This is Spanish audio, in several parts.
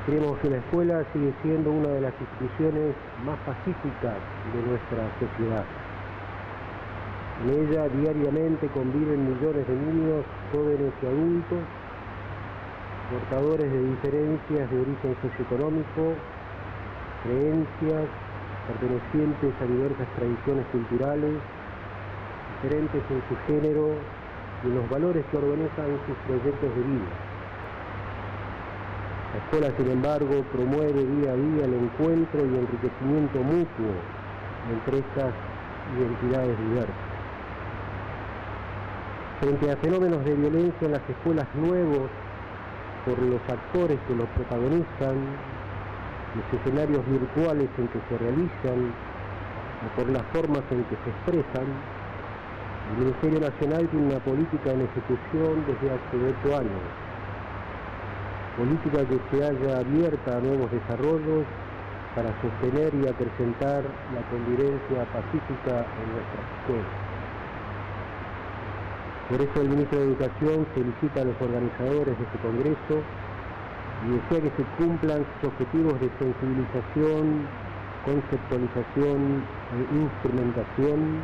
Creemos que la escuela sigue siendo una de las instituciones más pacíficas de nuestra sociedad. En ella diariamente conviven millones de niños, jóvenes y adultos, portadores de diferencias de origen socioeconómico, creencias, pertenecientes a diversas tradiciones culturales, diferentes en su género y en los valores que organizan sus proyectos de vida. La escuela, sin embargo, promueve día a día el encuentro y enriquecimiento mutuo entre estas identidades diversas. Frente a fenómenos de violencia en las escuelas nuevos, por los actores que los protagonizan, los escenarios virtuales en que se realizan, o por las formas en que se expresan, el Ministerio Nacional tiene una política en ejecución desde hace 8 años. Política que se halla abierta a nuevos desarrollos para sostener y acrecentar la convivencia pacífica en nuestras escuelas. Por eso el Ministro de Educación felicita a los organizadores de este Congreso y desea que se cumplan sus objetivos de sensibilización, conceptualización e instrumentación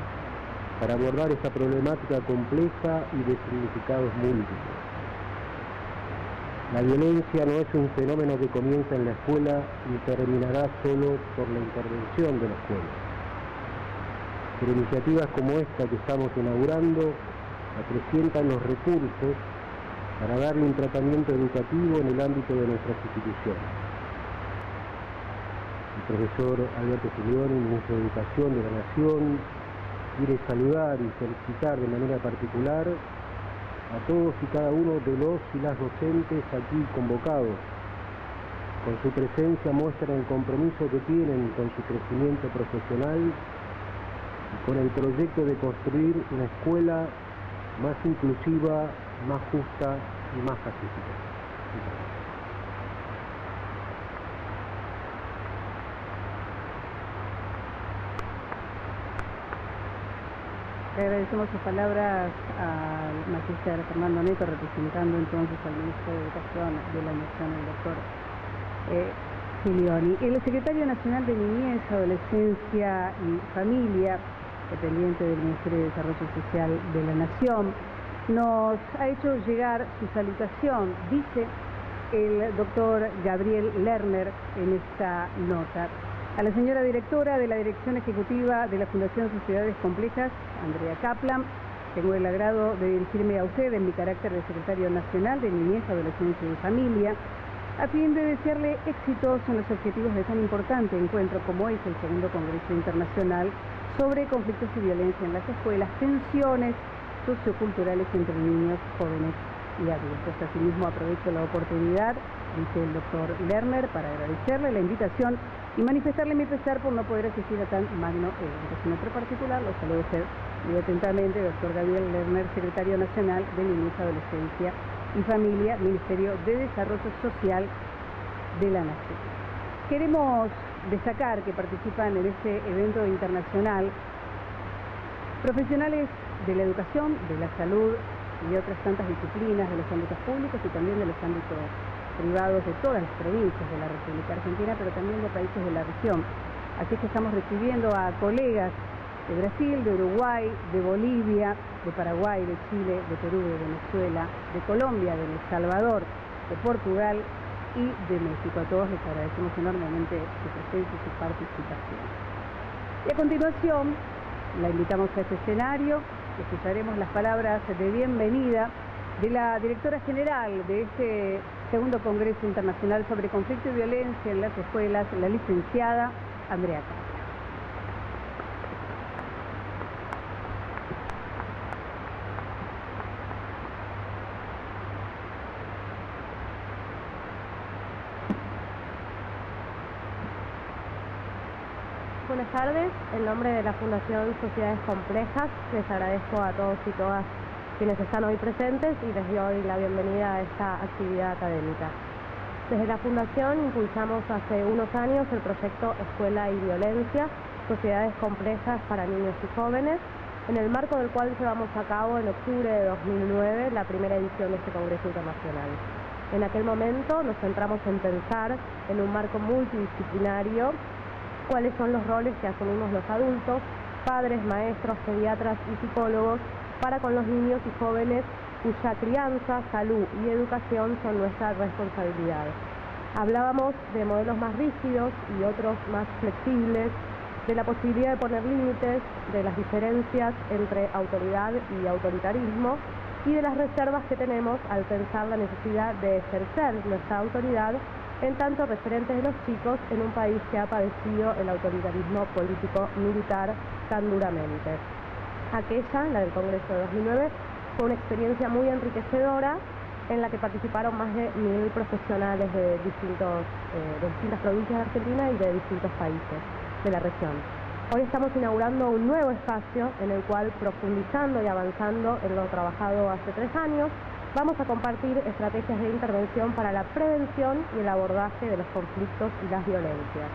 para abordar esta problemática compleja y de significados múltiples. La violencia no es un fenómeno que comienza en la escuela y terminará solo por la intervención de la escuela. Pero iniciativas como esta que estamos inaugurando acrecientan los recursos para darle un tratamiento educativo en el ámbito de nuestras instituciones. El profesor Alberto Giglioni, Ministro de Educación de la Nación, quiere saludar y felicitar de manera particular a todos y cada uno de los y las docentes aquí convocados. Con su presencia muestran el compromiso que tienen con su crecimiento profesional y con el proyecto de construir una escuela más inclusiva, más justa y más pacífica. Le agradecemos sus palabras al magíster Fernando Neto, representando entonces al Ministro de Educación de la Nación, el doctor Giglioni. El secretario nacional de Niñez, Adolescencia y Familia, dependiente del Ministerio de Desarrollo Social de la Nación, nos ha hecho llegar su salutación, dice el doctor Gabriel Lerner en esta nota. A la señora directora de la Dirección Ejecutiva de la Fundación Sociedades Complejas, Andrea Kaplan, tengo el agrado de dirigirme a usted en mi carácter de secretario nacional de Niñez, Adolescencia y Familia, a fin de desearle éxitos en los objetivos de tan importante encuentro como es el segundo Congreso Internacional sobre conflictos y violencia en las escuelas, tensiones socioculturales entre niños, jóvenes y adultos. Asimismo, aprovecho la oportunidad, dice el doctor Lerner, para agradecerle la invitación y manifestarle mi pesar por no poder asistir a tan magno evento. En otro particular, lo saludo usted muy atentamente, doctor Gabriel Lerner, secretario nacional de Niñez, Adolescencia y Familia, Ministerio de Desarrollo Social de la Nación. Queremos destacar que participan en este evento internacional profesionales de la educación, de la salud y de otras tantas disciplinas de los ámbitos públicos y también de los ámbitos privados de todas las provincias de la República Argentina, pero también de países de la región. Así que estamos recibiendo a colegas de Brasil, de Uruguay, de Bolivia, de Paraguay, de Chile, de Perú, de Venezuela, de Colombia, de El Salvador, de Portugal y de México. A todos les agradecemos enormemente su presencia y su participación. Y a continuación, la invitamos a este escenario, escucharemos las palabras de bienvenida de la directora general de este segundo Congreso Internacional sobre Conflicto y Violencia en las Escuelas, la licenciada Andrea Kaplan. Buenas tardes, en nombre de la Fundación Sociedades Complejas les agradezco a todos y todas quienes están hoy presentes y les doy la bienvenida a esta actividad académica. Desde la Fundación impulsamos hace unos años el proyecto Escuela y Violencia, Sociedades Complejas para Niños y Jóvenes, en el marco del cual llevamos a cabo en octubre de 2009 la primera edición de este Congreso Internacional. En aquel momento nos centramos en pensar en un marco multidisciplinario cuáles son los roles que asumimos los adultos, padres, maestros, pediatras y psicólogos para con los niños y jóvenes cuya crianza, salud y educación son nuestra responsabilidad. Hablábamos de modelos más rígidos y otros más flexibles, de la posibilidad de poner límites, de las diferencias entre autoridad y autoritarismo y de las reservas que tenemos al pensar la necesidad de ejercer nuestra autoridad en tanto referentes de los chicos en un país que ha padecido el autoritarismo político-militar tan duramente. Aquella, la del Congreso de 2009, fue una experiencia muy enriquecedora en la que participaron más de 1000 profesionales de distintas provincias de Argentina y de distintos países de la región. Hoy estamos inaugurando un nuevo espacio en el cual, profundizando y avanzando en lo trabajado hace 3 años, vamos a compartir estrategias de intervención para la prevención y el abordaje de los conflictos y las violencias.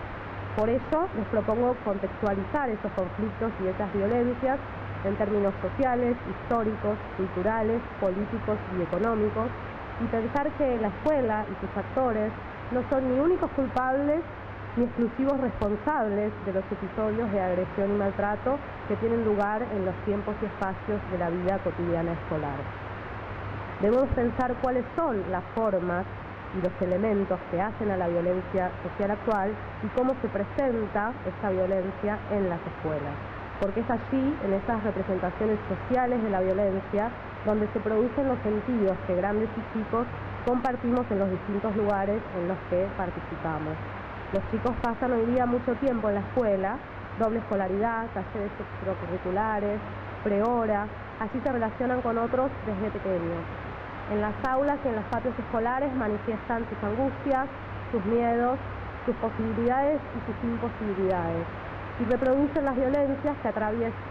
Por eso les propongo contextualizar esos conflictos y esas violencias en términos sociales, históricos, culturales, políticos y económicos, y pensar que la escuela y sus actores no son ni únicos culpables ni exclusivos responsables de los episodios de agresión y maltrato que tienen lugar en los tiempos y espacios de la vida cotidiana escolar. Debemos pensar cuáles son las formas y los elementos que hacen a la violencia social actual y cómo se presenta esta violencia en las escuelas. Porque es allí, en esas representaciones sociales de la violencia, donde se producen los sentidos que grandes y chicos compartimos en los distintos lugares en los que participamos. Los chicos pasan hoy día mucho tiempo en la escuela, doble escolaridad, talleres extracurriculares, prehora, así se relacionan con otros desde pequeños. En las aulas y en los patios escolares manifiestan sus angustias, sus miedos, sus posibilidades y sus imposibilidades, y reproducen las violencias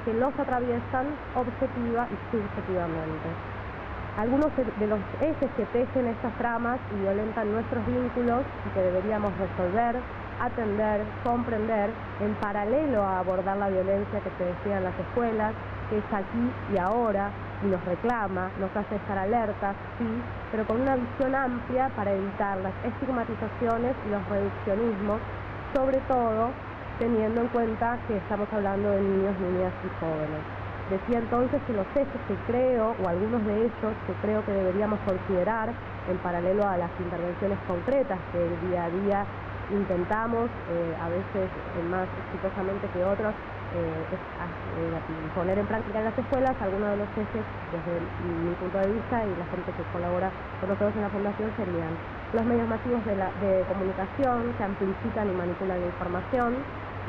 que los atraviesan objetiva y subjetivamente. Algunos de los ejes que tejen estas tramas y violentan nuestros vínculos y que deberíamos resolver, atender, comprender, en paralelo a abordar la violencia que se desea en las escuelas, que es aquí y ahora, y nos reclama, nos hace estar alertas, sí, pero con una visión amplia para evitar las estigmatizaciones y los reduccionismos, sobre todo teniendo en cuenta que estamos hablando de niños, niñas y jóvenes. Decía entonces que los ejes que creo, o algunos de ellos que creo que deberíamos considerar en paralelo a las intervenciones concretas que día a día intentamos, a veces más exitosamente que otros, poner en práctica en las escuelas. Algunos de los ejes, desde mi punto de vista y la gente que colabora con nosotros en la Fundación, serían los medios masivos de comunicación que amplifican y manipulan la información,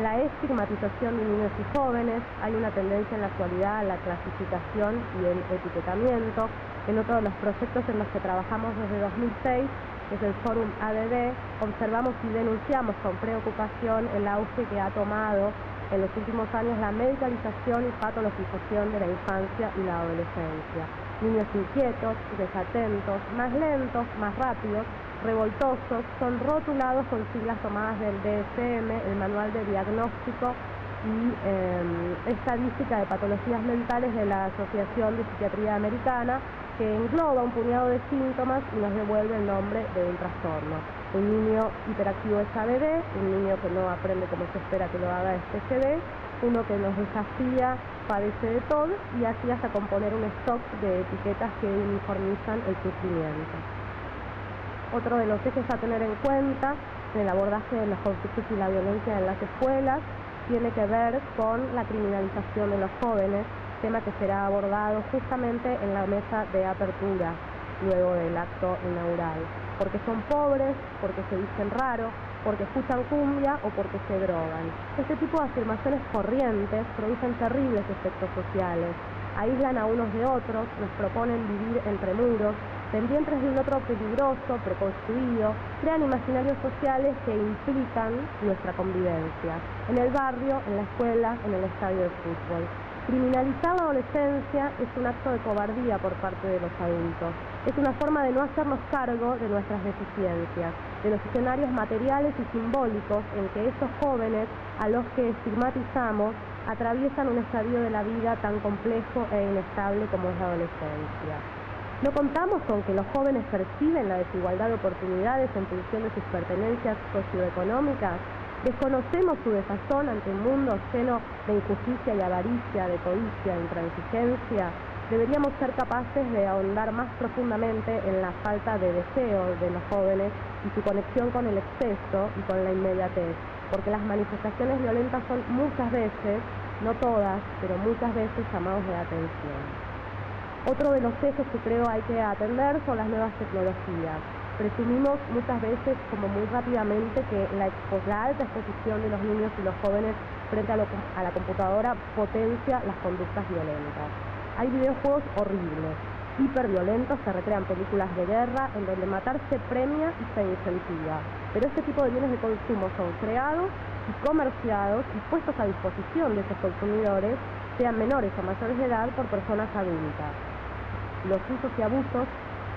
la estigmatización de niños y jóvenes. Hay una tendencia en la actualidad a la clasificación y el etiquetamiento. En otro de los proyectos en los que trabajamos desde 2006, que es el Fórum ADD, observamos y denunciamos con preocupación el auge que ha tomado en los últimos años la medicalización y patologización de la infancia y la adolescencia. Niños inquietos, desatentos, más lentos, más rápidos, revoltosos, son rotulados con siglas tomadas del DSM, el Manual de Diagnóstico y Estadística de Patologías Mentales de la Asociación de Psiquiatría Americana, que engloba un puñado de síntomas y nos devuelve el nombre de un trastorno. Un niño hiperactivo es ADD, un niño que no aprende como se espera que lo haga es TCD, uno que nos desafía padece de todo, y así hasta componer un stock de etiquetas que uniformizan el sufrimiento. Otro de los ejes a tener en cuenta en el abordaje de los conflictos y la violencia en las escuelas tiene que ver con la criminalización de los jóvenes, tema que será abordado justamente en la mesa de apertura luego del acto inaugural, porque son pobres, porque se visten raro, porque escuchan cumbia o porque se drogan. Este tipo de afirmaciones corrientes producen terribles efectos sociales, aíslan a unos de otros, nos proponen vivir entre muros, pendientes de un otro peligroso, preconstruido, crean imaginarios sociales que implican nuestra convivencia, en el barrio, en la escuela, en el estadio de fútbol. Criminalizar la adolescencia es un acto de cobardía por parte de los adultos. Es una forma de no hacernos cargo de nuestras deficiencias, de los escenarios materiales y simbólicos en que esos jóvenes a los que estigmatizamos atraviesan un estadio de la vida tan complejo e inestable como es la adolescencia. No contamos con que los jóvenes perciben la desigualdad de oportunidades en función de sus pertenencias socioeconómicas. Desconocemos su desazón ante un mundo lleno de injusticia y avaricia, de codicia, de intransigencia. Deberíamos ser capaces de ahondar más profundamente en la falta de deseo de los jóvenes y su conexión con el exceso y con la inmediatez, porque las manifestaciones violentas son muchas veces, no todas, pero muchas veces llamados de atención. Otro de los ejes que creo hay que atender son las nuevas tecnologías. Presumimos muchas veces, como muy rápidamente, que la alta exposición de los niños y los jóvenes frente a la computadora potencia las conductas violentas. Hay videojuegos horribles, hiperviolentos, que recrean películas de guerra en donde matar se premia y se incentiva. Pero este tipo de bienes de consumo son creados y comerciados y puestos a disposición de esos consumidores, sean menores o mayores de edad, por personas adultas. Los usos y abusos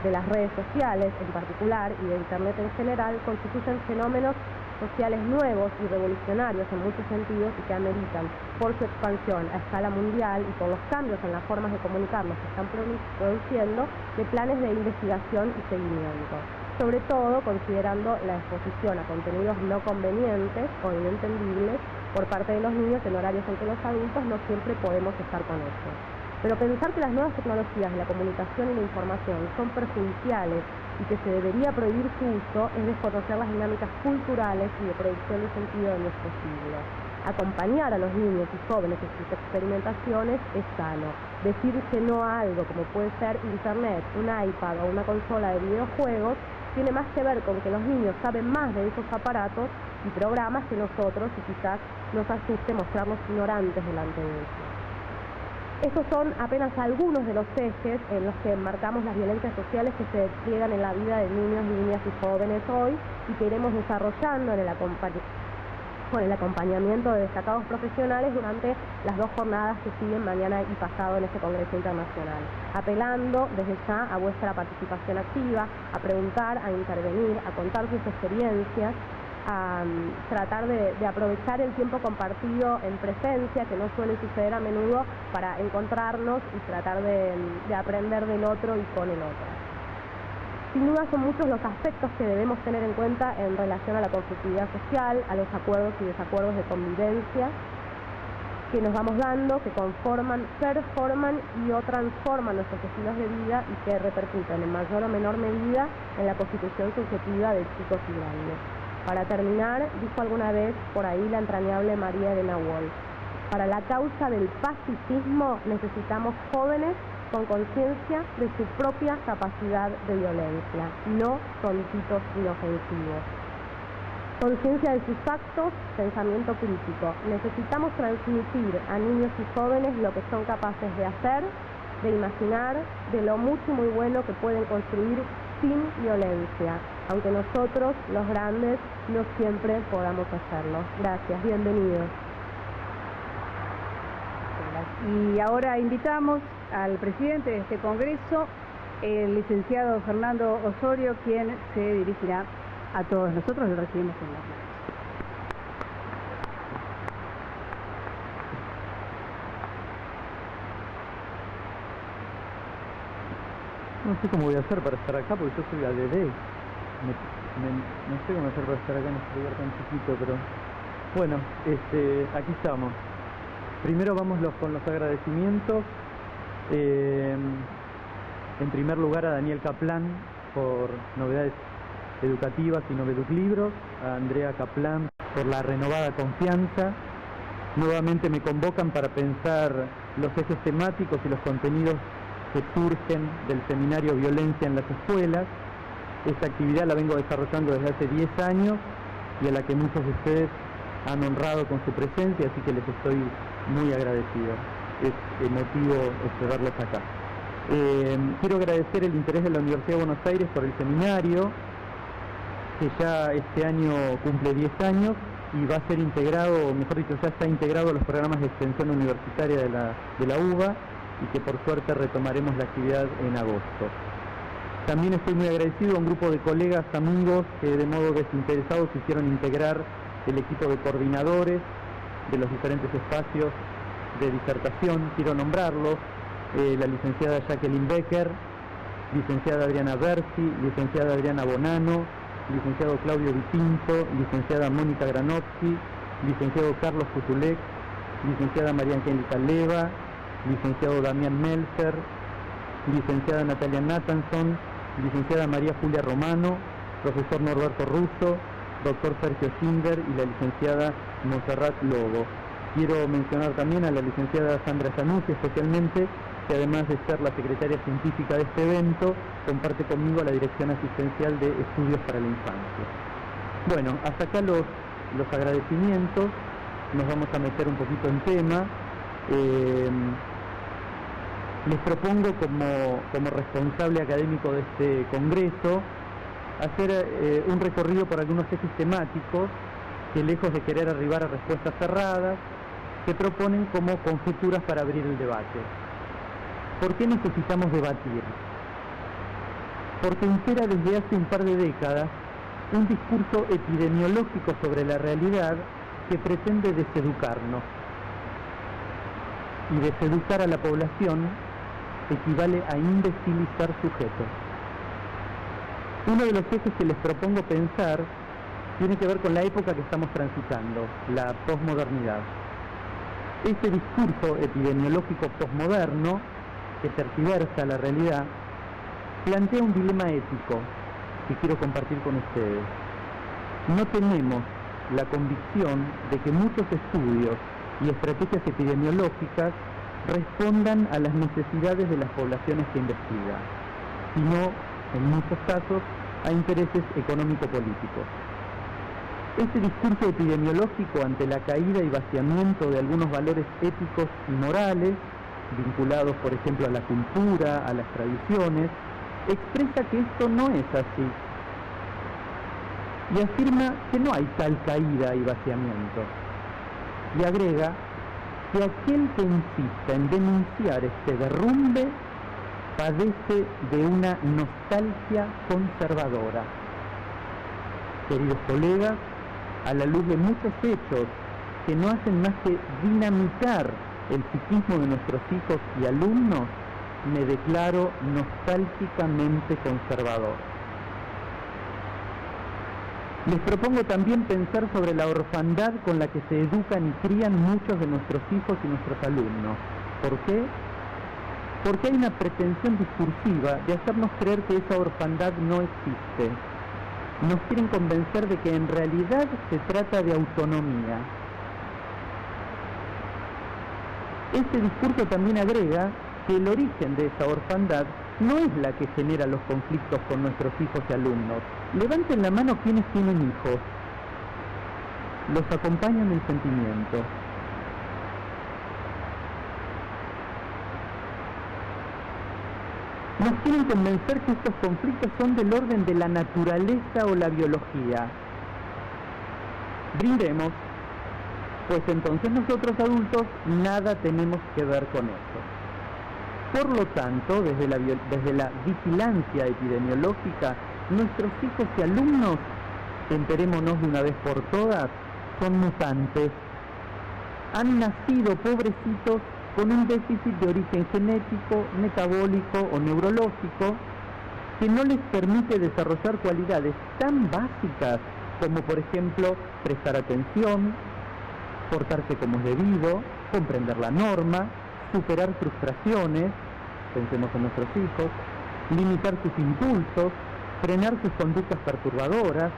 de las redes sociales en particular y de Internet en general constituyen fenómenos sociales nuevos y revolucionarios en muchos sentidos y que ameritan, por su expansión a escala mundial y por los cambios en las formas de comunicarnos que están produciendo, de planes de investigación y seguimiento. Sobre todo considerando la exposición a contenidos no convenientes o inentendibles por parte de los niños en horarios en que los adultos no siempre podemos estar con ellos. Pero pensar que las nuevas tecnologías de la comunicación y la información son perjudiciales y que se debería prohibir su uso es desconocer las dinámicas culturales y de producción de sentido de nuestro siglo. Acompañar a los niños y jóvenes en sus experimentaciones es sano. Decir que no a algo como puede ser Internet, un iPad o una consola de videojuegos tiene más que ver con que los niños saben más de esos aparatos y programas que nosotros, y quizás nos asuste mostrarnos ignorantes delante de ellos. Estos son apenas algunos de los ejes en los que enmarcamos las violencias sociales que se despliegan en la vida de niños, niñas y jóvenes hoy y que iremos desarrollando en el acompañamiento de destacados profesionales durante las 2 jornadas que siguen mañana y pasado en este Congreso Internacional, apelando desde ya a vuestra participación activa, a preguntar, a intervenir, a contar sus experiencias, a tratar de aprovechar el tiempo compartido en presencia, que no suele suceder a menudo, para encontrarnos y tratar de aprender del otro y con el otro. Sin duda son muchos los aspectos que debemos tener en cuenta en relación a la conflictividad social, a los acuerdos y desacuerdos de convivencia que nos vamos dando, que conforman, performan y o transforman nuestros estilos de vida y que repercuten en mayor o menor medida en la constitución subjetiva de chicos y grandes. Para terminar, dijo alguna vez por ahí la entrañable María Elena Walsh: para la causa del pacifismo necesitamos jóvenes con conciencia de su propia capacidad de violencia, no tontitos inofensivos. Conciencia de sus actos, pensamiento crítico. Necesitamos transmitir a niños y jóvenes lo que son capaces de hacer, de imaginar, de lo mucho y muy bueno que pueden construir sin violencia, aunque nosotros, los grandes, no siempre podamos hacerlo. Gracias, bienvenidos. Y ahora invitamos al presidente de este Congreso, el licenciado Fernando Osorio, quien se dirigirá a todos nosotros. Lo recibimos en la mano. No sé cómo voy a hacer para estar acá, porque yo soy ADD. No sé cómo hacer para estar acá en este lugar tan chiquito, pero bueno, aquí estamos. Primero vamos con los agradecimientos. En primer lugar a Daniel Kaplan por Novedades Educativas y Noveduc Libros, a Andrea Kaplan por la renovada confianza. Nuevamente me convocan para pensar los ejes temáticos y los contenidos que surgen del seminario Violencia en las Escuelas. Esta actividad la vengo desarrollando desde hace 10 años y a la que muchos de ustedes han honrado con su presencia, así que les estoy muy agradecido. Es emotivo verlos acá. Quiero agradecer el interés de la Universidad de Buenos Aires por el seminario, que ya este año cumple 10 años y va a ser integrado, o mejor dicho, ya está integrado a los programas de extensión universitaria de la UBA, y que por suerte retomaremos la actividad en agosto. También estoy muy agradecido a un grupo de colegas, amigos, que de modo desinteresado quisieron integrar el equipo de coordinadores de los diferentes espacios de disertación. Quiero nombrarlos: la licenciada Jacqueline Becker, licenciada Adriana Bersi, licenciada Adriana Bonano, licenciado Claudio Vitinto, licenciada Mónica Granowski, licenciado Carlos Futulek, licenciada María Angélica Leva, licenciado Damián Melzer, licenciada Natalia Nathanson, licenciada María Julia Romano, profesor Norberto Russo, doctor Sergio Schindler y la licenciada Montserrat Lobo. Quiero mencionar también a la licenciada Sandra Zanussi especialmente, que además de ser la secretaria científica de este evento, comparte conmigo la dirección asistencial de Estudios para la Infancia. Bueno, hasta acá los agradecimientos, nos vamos a meter un poquito en tema. Les propongo como responsable académico de este congreso hacer un recorrido por algunos ejes temáticos que, lejos de querer arribar a respuestas cerradas, se proponen como conjeturas para abrir el debate. ¿Por qué necesitamos debatir? Porque impera desde hace un par de décadas un discurso epidemiológico sobre la realidad que pretende deseducarnos. Y deseducar a la población equivale a imbecilizar sujetos. Uno de los ejes que les propongo pensar tiene que ver con la época que estamos transitando, la posmodernidad. Este discurso epidemiológico posmoderno, que tergiversa la realidad, plantea un dilema ético que quiero compartir con ustedes. No tenemos la convicción de que muchos estudios y estrategias epidemiológicas respondan a las necesidades de las poblaciones que investigan, sino, en muchos casos, a intereses económico-políticos. Este discurso epidemiológico ante la caída y vaciamiento de algunos valores éticos y morales, vinculados, por ejemplo, a la cultura, a las tradiciones, expresa que esto no es así y afirma que no hay tal caída y vaciamiento. Y agrega que aquel que insista en denunciar este derrumbe padece de una nostalgia conservadora. Queridos colegas, a la luz de muchos hechos que no hacen más que dinamitar el psiquismo de nuestros hijos y alumnos, me declaro nostálgicamente conservador. Les propongo también pensar sobre la orfandad con la que se educan y crían muchos de nuestros hijos y nuestros alumnos. ¿Por qué? Porque hay una pretensión discursiva de hacernos creer que esa orfandad no existe. Nos quieren convencer de que en realidad se trata de autonomía. Este discurso también agrega que el origen de esa orfandad no es la que genera los conflictos con nuestros hijos y alumnos. Levanten la mano quienes tienen hijos. Los acompañan el sentimiento. Nos quieren convencer que estos conflictos son del orden de la naturaleza o la biología. Brindemos, pues entonces nosotros adultos nada tenemos que ver con eso. Por lo tanto, desde la vigilancia epidemiológica, nuestros hijos y alumnos, enterémonos de una vez por todas, son mutantes. Han nacido, pobrecitos, con un déficit de origen genético, metabólico o neurológico que no les permite desarrollar cualidades tan básicas como, por ejemplo, prestar atención, portarse como es debido, comprender la norma, superar frustraciones, pensemos en nuestros hijos, limitar sus impulsos, frenar sus conductas perturbadoras,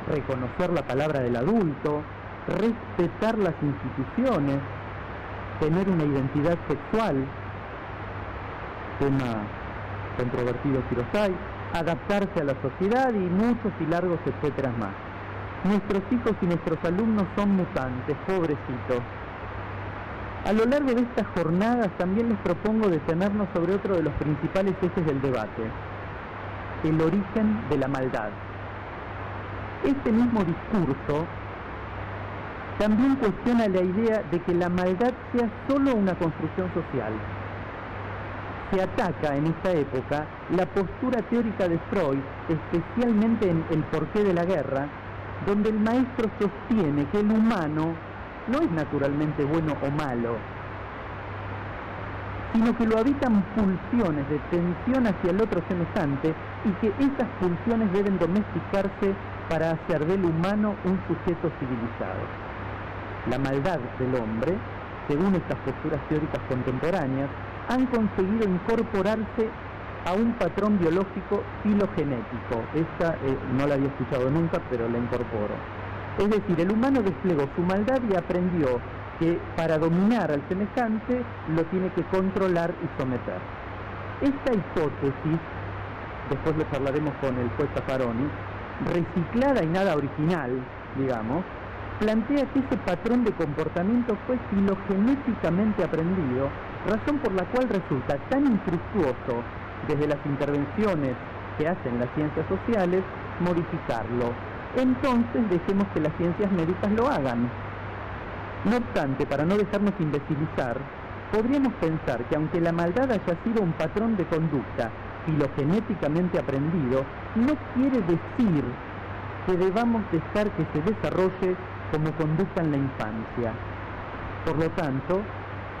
reconocer la palabra del adulto, respetar las instituciones, tener una identidad sexual, tema controvertido si los hay, adaptarse a la sociedad y muchos y largos etcétera más. Nuestros hijos y nuestros alumnos son mutantes, pobrecitos. A lo largo de estas jornadas también les propongo detenernos sobre otro de los principales ejes del debate, el origen de la maldad. Este mismo discurso también cuestiona la idea de que la maldad sea solo una construcción social. Se ataca en esta época la postura teórica de Freud, especialmente en El porqué de la guerra, donde el maestro sostiene que el humano no es naturalmente bueno o malo, sino que lo habitan pulsiones de tensión hacia el otro semejante y que esas pulsiones deben domesticarse para hacer del humano un sujeto civilizado. La maldad del hombre, según estas posturas teóricas contemporáneas, han conseguido incorporarse a un patrón biológico filogenético. Esta no la había escuchado nunca, pero la incorporo. Es decir, el humano desplegó su maldad y aprendió que para dominar al semejante lo tiene que controlar y someter. Esta hipótesis, después lo charlaremos con el juez Zaffaroni, reciclada y nada original, digamos, plantea que ese patrón de comportamiento fue filogenéticamente aprendido, razón por la cual resulta tan infructuoso desde las intervenciones que hacen las ciencias sociales modificarlo. Entonces dejemos que las ciencias médicas lo hagan. No obstante, para no dejarnos imbecilizar, podríamos pensar que aunque la maldad haya sido un patrón de conducta filogenéticamente aprendido, no quiere decir que debamos dejar que se desarrolle como conducta en la infancia. Por lo tanto,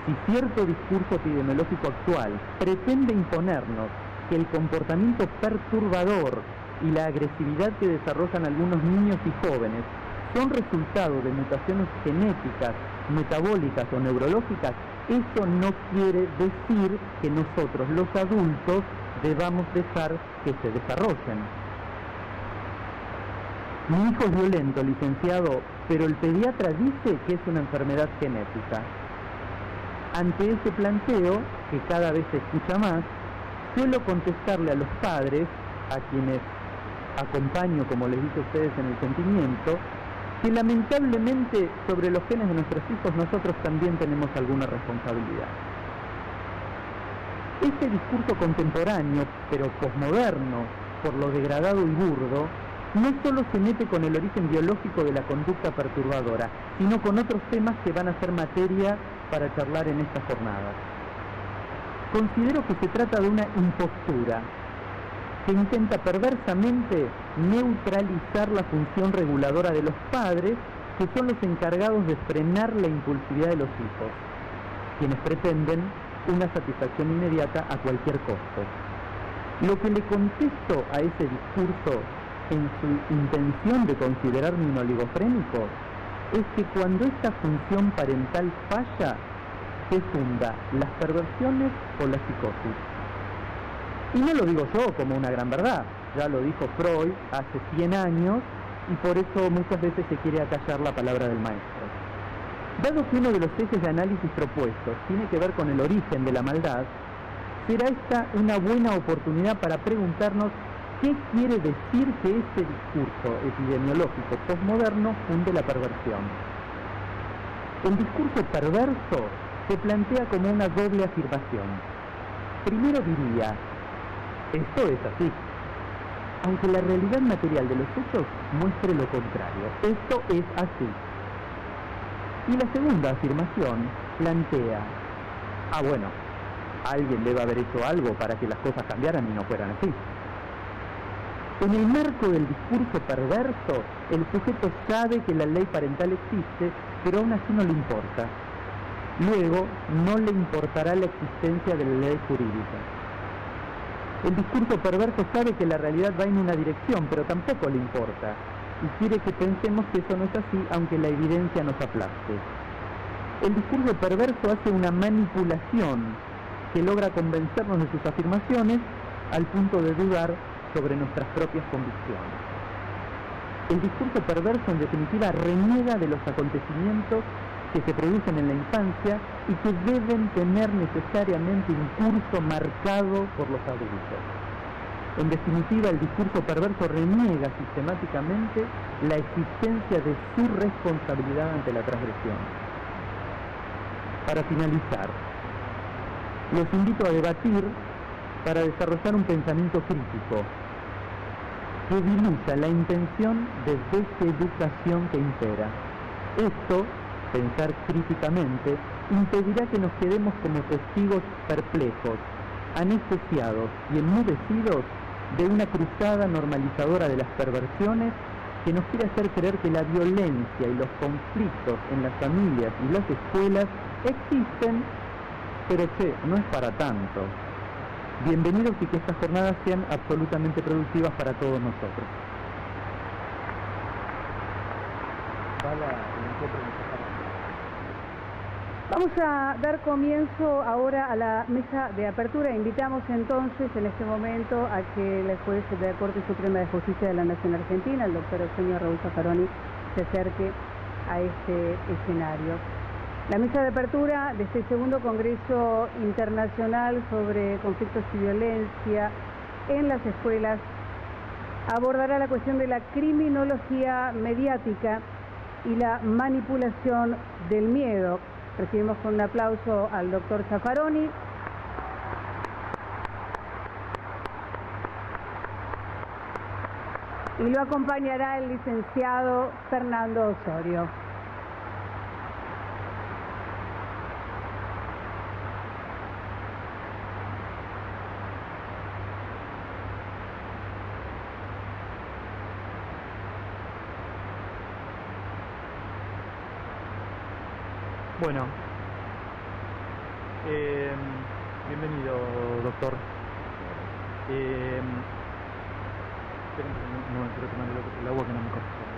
si cierto discurso epidemiológico actual pretende imponernos que el comportamiento perturbador y la agresividad que desarrollan algunos niños y jóvenes son resultado de mutaciones genéticas, metabólicas o neurológicas, eso no quiere decir que nosotros los adultos debamos dejar que se desarrollen. Mi hijo es violento, licenciado, pero el pediatra dice que es una enfermedad genética. Ante ese planteo, que cada vez se escucha más, suelo contestarle a los padres, a quienes acompaño, como les dije a ustedes, en el sentimiento, que lamentablemente sobre los genes de nuestros hijos nosotros también tenemos alguna responsabilidad. Este discurso contemporáneo, pero posmoderno, por lo degradado y burdo, no solo se mete con el origen biológico de la conducta perturbadora, sino con otros temas que van a ser materia para charlar en esta jornada. Considero que se trata de una impostura que intenta perversamente neutralizar la función reguladora de los padres, que son los encargados de frenar la impulsividad de los hijos, quienes pretenden una satisfacción inmediata a cualquier costo. Lo que le contesto a ese discurso en su intención de considerarme un oligofrénico es que cuando esta función parental falla, se funda las perversiones o la psicosis. Y no lo digo yo como una gran verdad, ya lo dijo Freud hace 100 años y por eso muchas veces se quiere acallar la palabra del maestro. Dado que uno de los ejes de análisis propuestos tiene que ver con el origen de la maldad, será esta una buena oportunidad para preguntarnos qué quiere decir que este discurso epidemiológico postmoderno funde la perversión. El discurso perverso se plantea como una doble afirmación. Primero diría, esto es así, aunque la realidad material de los hechos muestre lo contrario. Esto es así. Y la segunda afirmación plantea, bueno, alguien debe haber hecho algo para que las cosas cambiaran y no fueran así. En el marco del discurso perverso, el sujeto sabe que la ley parental existe, pero aún así no le importa. Luego, no le importará la existencia de la ley jurídica. El discurso perverso sabe que la realidad va en una dirección, pero tampoco le importa, y quiere que pensemos que eso no es así, aunque la evidencia nos aplaste. El discurso perverso hace una manipulación que logra convencernos de sus afirmaciones al punto de dudar sobre nuestras propias convicciones. El discurso perverso, en definitiva, reniega de los acontecimientos que se producen en la infancia y que deben tener necesariamente un curso marcado por los adultos. En definitiva, el discurso perverso reniega sistemáticamente la existencia de su responsabilidad ante la transgresión. Para finalizar, los invito a debatir para desarrollar un pensamiento crítico que diluya la intención de deseducación que impera. Esto, pensar críticamente, impedirá que nos quedemos como testigos perplejos, anestesiados y enmudecidos de una cruzada normalizadora de las perversiones que nos quiere hacer creer que la violencia y los conflictos en las familias y las escuelas existen Pero che, no es para tanto. Bienvenidos y que estas jornadas sean absolutamente productivas para todos nosotros. Vamos a dar comienzo ahora a la mesa de apertura. Invitamos entonces en este momento a que el juez de la Corte Suprema de Justicia de la Nación Argentina, el doctor Eugenio Raúl Zaffaroni, se acerque a este escenario. La mesa de apertura de este segundo Congreso Internacional sobre Conflictos y Violencia en las Escuelas abordará la cuestión de la criminología mediática y la manipulación del miedo. Recibimos con un aplauso al doctor Zaffaroni. Y lo acompañará el licenciado Fernando Osorio. Bueno, bienvenido, doctor. Esperen, no quiero tomar el agua que no me corresponde.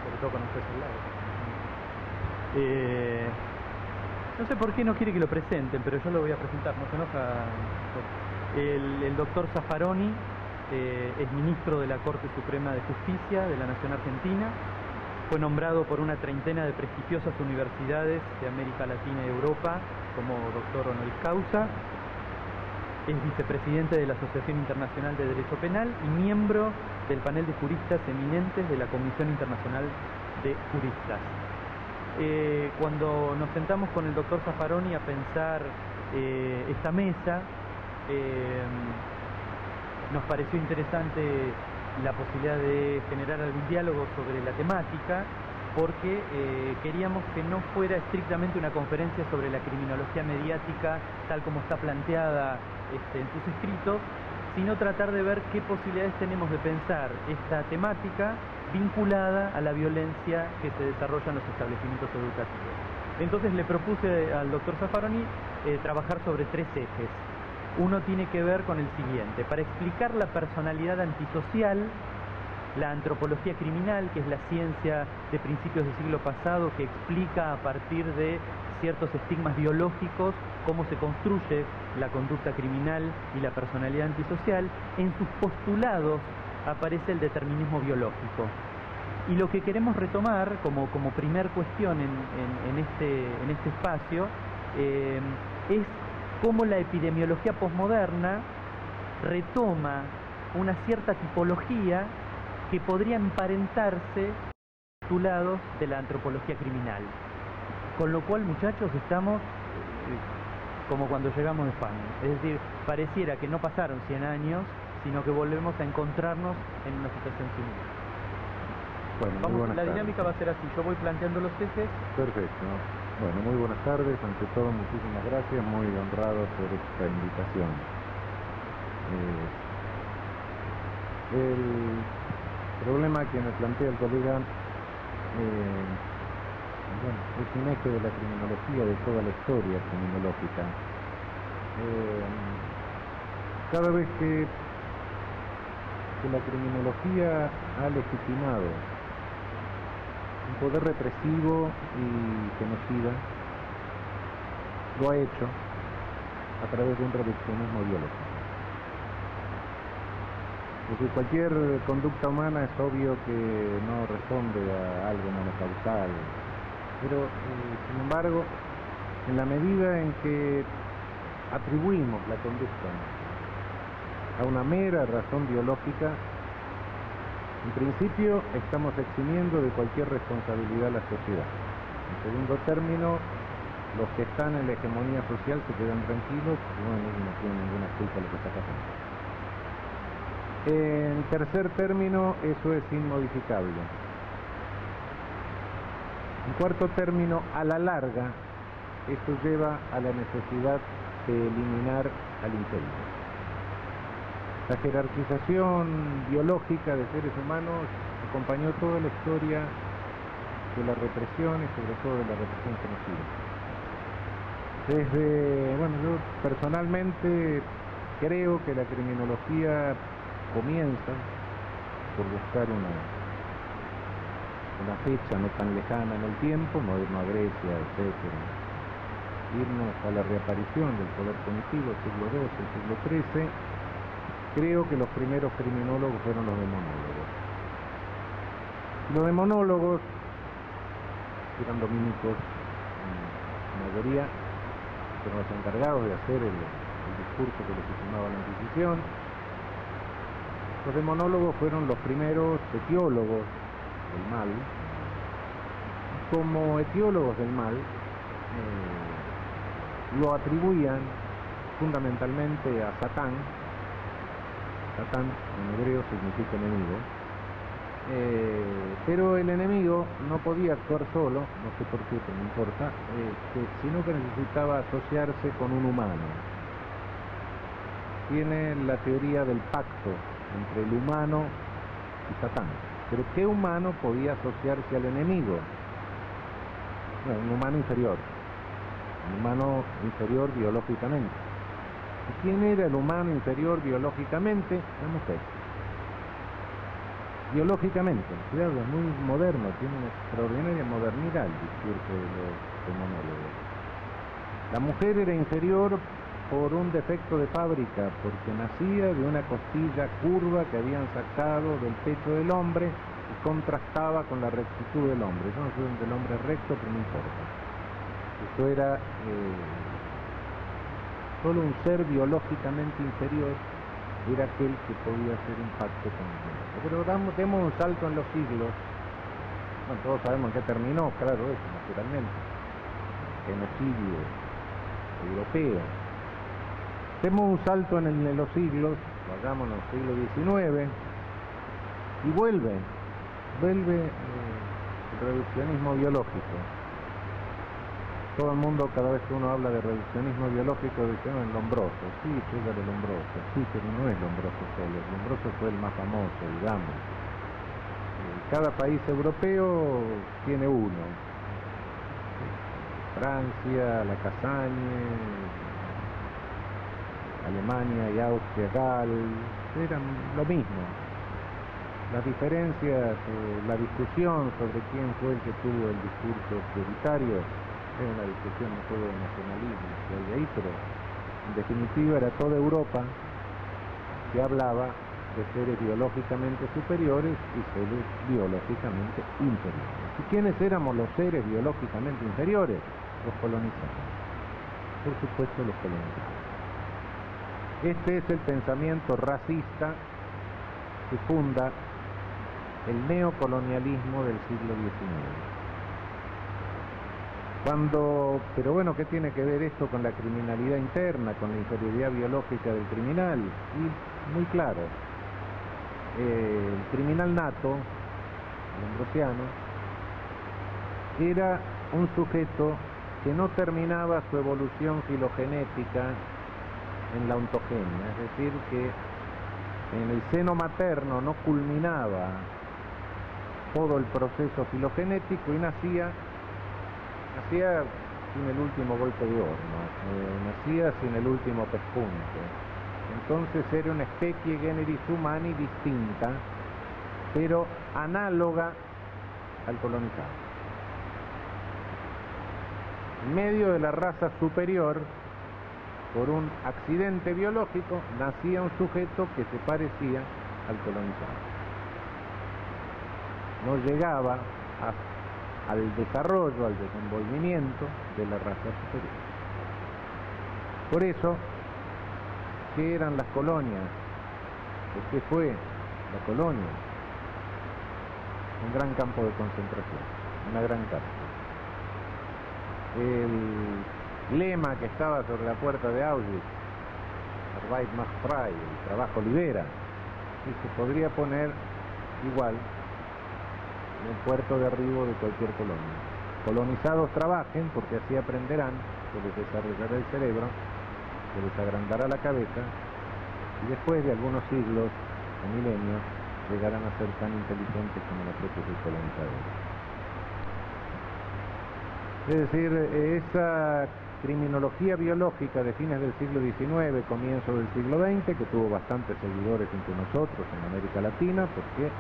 Sobre todo cuando estés al lado. No sé por qué no quiere que lo presenten, pero yo lo voy a presentar, no se enoja. El doctor Zaffaroni es ministro de la Corte Suprema de Justicia de la Nación Argentina. Fue nombrado por una treintena de prestigiosas universidades de América Latina y Europa como doctor honoris causa. Es vicepresidente de la Asociación Internacional de Derecho Penal y miembro del panel de juristas eminentes de la Comisión Internacional de Juristas. Cuando nos sentamos con el doctor Zaffaroni a pensar esta mesa, nos pareció interesante la posibilidad de generar algún diálogo sobre la temática, porque queríamos que no fuera estrictamente una conferencia sobre la criminología mediática tal como está planteada en sus escritos, sino tratar de ver qué posibilidades tenemos de pensar esta temática vinculada a la violencia que se desarrolla en los establecimientos educativos. Entonces le propuse al doctor Zaffaroni trabajar sobre tres ejes. Uno tiene que ver con el siguiente: para explicar la personalidad antisocial, la antropología criminal, que es la ciencia de principios del siglo pasado que explica a partir de ciertos estigmas biológicos cómo se construye la conducta criminal y la personalidad antisocial. En sus postulados aparece el determinismo biológico. Y lo que queremos retomar como primer cuestión en este espacio es cómo la epidemiología posmoderna retoma una cierta tipología que podría emparentarse con los postulados de la antropología criminal. Con lo cual, muchachos, estamos como cuando llegamos de España. Es decir, pareciera que no pasaron 100 años, sino que volvemos a encontrarnos en una situación similar. Bueno, la dinámica va a ser así: yo voy planteando los ejes. Perfecto. Bueno, muy buenas tardes. Ante todo, muchísimas gracias. Muy honrado por esta invitación. El problema que me plantea el colega es un eje de la criminología, de toda la historia criminológica. Cada vez que la criminología ha legitimado un poder represivo y genocida, lo ha hecho a través de un reduccionismo biológico. Es decir, cualquier conducta humana es obvio que no responde a algo monocausal, pero sin embargo, en la medida en que atribuimos la conducta a una mera razón biológica, en principio estamos eximiendo de cualquier responsabilidad a la sociedad. En segundo término, los que están en la hegemonía social se quedan tranquilos y no tienen ninguna culpa de lo que está pasando. En tercer término, eso es inmodificable. En cuarto término, a la larga, esto lleva a la necesidad de eliminar al infeliz. La jerarquización biológica de seres humanos acompañó toda la historia de la represión y sobre todo de la represión genocida. Bueno, yo personalmente creo que la criminología comienza por buscar una fecha no tan lejana en el tiempo, no irnos a Grecia, etcétera, irnos a la reaparición del poder punitivo, el siglo II, el siglo XIII. Creo que los primeros criminólogos fueron los demonólogos. Los demonólogos eran dominicos, en mayoría, fueron los encargados de hacer el discurso que legitimaba la Inquisición. Los demonólogos fueron los primeros etiólogos del mal. Como etiólogos del mal, lo atribuían fundamentalmente a Satán. Satán en hebreo significa enemigo. Pero el enemigo no podía actuar solo, no sé por qué, pero no importa, sino que necesitaba asociarse con un humano. Tiene la teoría del pacto entre el humano y Satán. Pero ¿qué humano podía asociarse al enemigo? Bueno, un humano inferior biológicamente. ¿Y quién era el humano inferior biológicamente? La mujer. Biológicamente, cuidado, es muy moderno, tiene una extraordinaria modernidad el discurso de los demonólogos. La mujer era inferior por un defecto de fábrica, porque nacía de una costilla curva que habían sacado del pecho del hombre y contrastaba con la rectitud del hombre. Yo no sé dónde el hombre es recto, pero no importa. Esto era solo un ser biológicamente inferior, era aquel que podía hacer un pacto con el mundo. Pero demos un salto en los siglos. Bueno, todos sabemos en qué terminó, claro, eso, naturalmente. Genocidio europeo. Demos un salto en los siglos, vayámonos al siglo XIX, y vuelve el reduccionismo biológico. Todo el mundo, cada vez que uno habla de reduccionismo biológico, dice, no, el Lombroso. Sí, llega de Lombroso, sí, pero no es Lombroso solo. El Lombroso fue el más famoso, digamos. Cada país europeo tiene uno. Francia, la Casagne, Alemania y Austria, eran lo mismo. Las diferencias, la discusión sobre quién fue el que tuvo el discurso prioritario, es una discusión un poco de nacionalismo que hay ahí, pero en definitiva era toda Europa que hablaba de seres biológicamente superiores y seres biológicamente inferiores. ¿Y quiénes éramos los seres biológicamente inferiores? Los colonizados. Por supuesto, los colonizados. Este es el pensamiento racista que funda el neocolonialismo del siglo XIX. Pero bueno, ¿qué tiene que ver esto con la criminalidad interna, con la inferioridad biológica del criminal? Y muy claro, el criminal nato, el ambrosiano, era un sujeto que no terminaba su evolución filogenética en la ontogenia, es decir, que en el seno materno no culminaba todo el proceso filogenético y nacía sin el último golpe de horno, nacía sin el último pespunte. Entonces era una especie generis humani distinta, pero análoga al colonizado. En medio de la raza superior, por un accidente biológico, nacía un sujeto que se parecía al colonizado. No llegaba al desarrollo, al desenvolvimiento de la raza superior. Por eso, ¿qué eran las colonias? ¿Qué fue la colonia? Un gran campo de concentración, una gran cárcel. El lema que estaba sobre la puerta de Auschwitz, Arbeit macht frei, el trabajo libera, y se podría poner igual en el puerto de arribo de cualquier colonia. Colonizados trabajen, porque así aprenderán, se les desarrollará el cerebro, se les agrandará la cabeza, y después de algunos siglos o milenios llegarán a ser tan inteligentes como los propios colonizadores. Es decir, esa criminología biológica de fines del siglo XIX, comienzo del siglo XX, que tuvo bastantes seguidores entre nosotros en América Latina, porque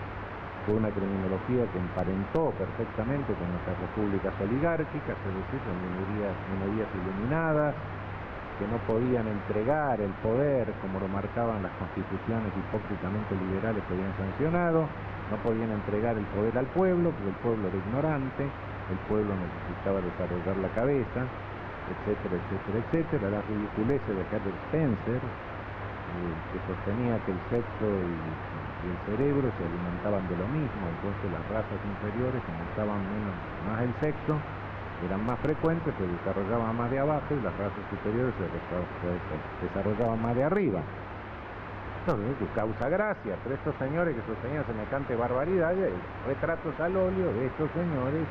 fue una criminología que emparentó perfectamente con nuestras repúblicas oligárquicas, es decir, con minorías iluminadas, que no podían entregar el poder como lo marcaban las constituciones hipócritamente liberales que habían sancionado, no podían entregar el poder al pueblo, porque el pueblo era ignorante, el pueblo necesitaba desarrollar la cabeza, etcétera, etcétera, etcétera. Las ridiculeces de Herbert Spencer, que sostenía que el sexo y el cerebro se alimentaban de lo mismo, entonces las razas inferiores aumentaban más el sexo, eran más frecuentes, se desarrollaban más de abajo, y las razas superiores se desarrollaban más de arriba. Entonces, que causa gracia, pero estos señores que sostenían semejante barbaridad, retratos al óleo de estos señores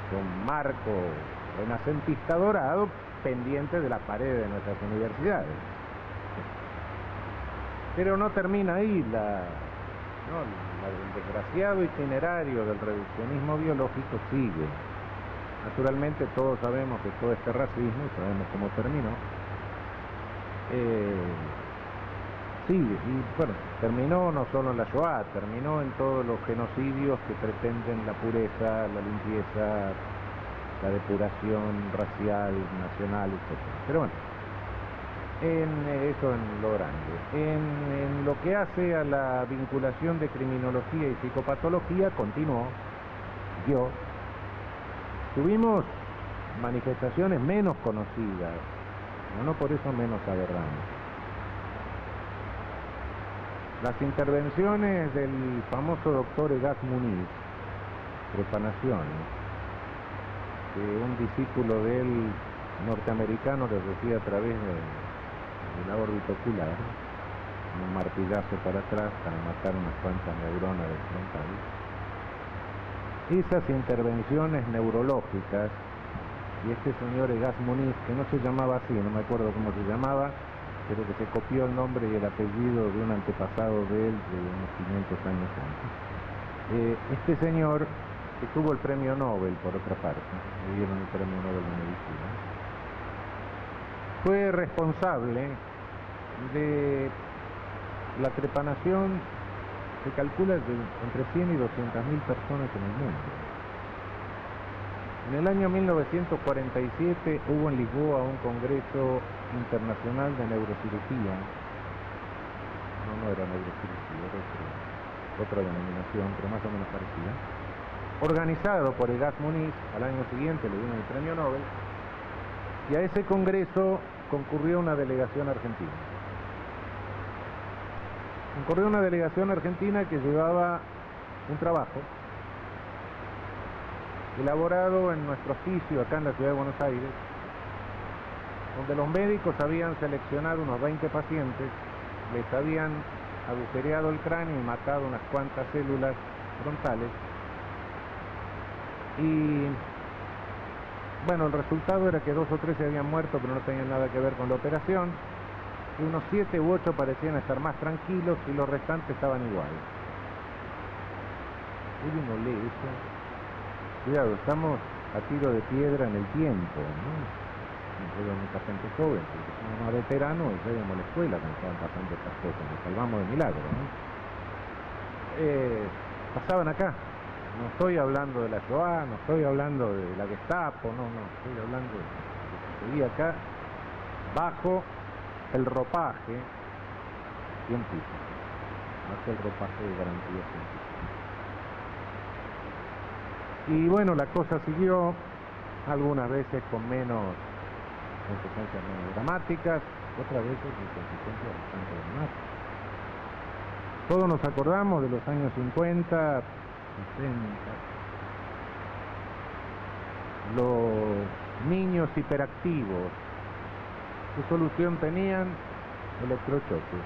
con marco renacentista dorado pendiente de la pared de nuestras universidades. Pero no termina ahí, el desgraciado itinerario del reduccionismo biológico sigue. Naturalmente todos sabemos que todo este racismo, sabemos cómo terminó, sigue, y bueno, terminó no solo en la Shoah, terminó en todos los genocidios que pretenden la pureza, la limpieza, la depuración racial, nacional, etc. Pero bueno, eso en lo grande. En lo que hace a la vinculación de criminología y psicopatología, siguió. Tuvimos manifestaciones menos conocidas, pero no por eso menos aberrantes. Las intervenciones del famoso doctor Egas Muniz, trepanaciones, que un discípulo de él, norteamericano, le decía a través de la órbita ocular, un martillazo para atrás para matar unas cuantas neuronas del frontal. Esas intervenciones neurológicas, y este señor Egas Muniz, que no se llamaba así, no me acuerdo cómo se llamaba, pero que se copió el nombre y el apellido de un antepasado de él de unos 500 años antes. Este señor, que tuvo el premio Nobel, por otra parte, le dieron el premio Nobel de Medicina, fue responsable de la trepanación, se calcula de entre 100 y 200.000 personas en el mundo. En el año 1947 hubo en Lisboa un congreso internacional de neurocirugía, no era neurocirugía, era otra denominación, pero más o menos parecida, organizado por Egas Muniz. Al año siguiente le dieron el premio Nobel, y a ese congreso concurrió una delegación argentina. Concurrió una delegación argentina que llevaba un trabajo elaborado en nuestro oficio acá en la ciudad de Buenos Aires, donde los médicos habían seleccionado unos 20 pacientes, les habían agujereado el cráneo y matado unas cuantas células frontales, y bueno, el resultado era que 2 o 3 se habían muerto, pero no tenían nada que ver con la operación, y unos 7 u 8 parecían estar más tranquilos, y los restantes estaban igual. Uno lee eso. Cuidado, estamos a tiro de piedra en el tiempo, ¿no? Veo mucha gente joven, porque somos más veteranos y ya íbamos a la escuela cuando estaban pasando estas cosas, nos salvamos de milagro, ¿no? Pasaban acá. No estoy hablando de la Shoah, no estoy hablando de la Gestapo, no, estoy hablando de lo que sucedía acá bajo el ropaje científico, bajo el ropaje de garantía científica. Y bueno, la cosa siguió, algunas veces con menos consecuencias menos dramáticas, otras veces con consecuencias bastante dramáticas. Todos nos acordamos de los años 50, 60, los niños hiperactivos, ¿qué solución tenían? Electrochoques.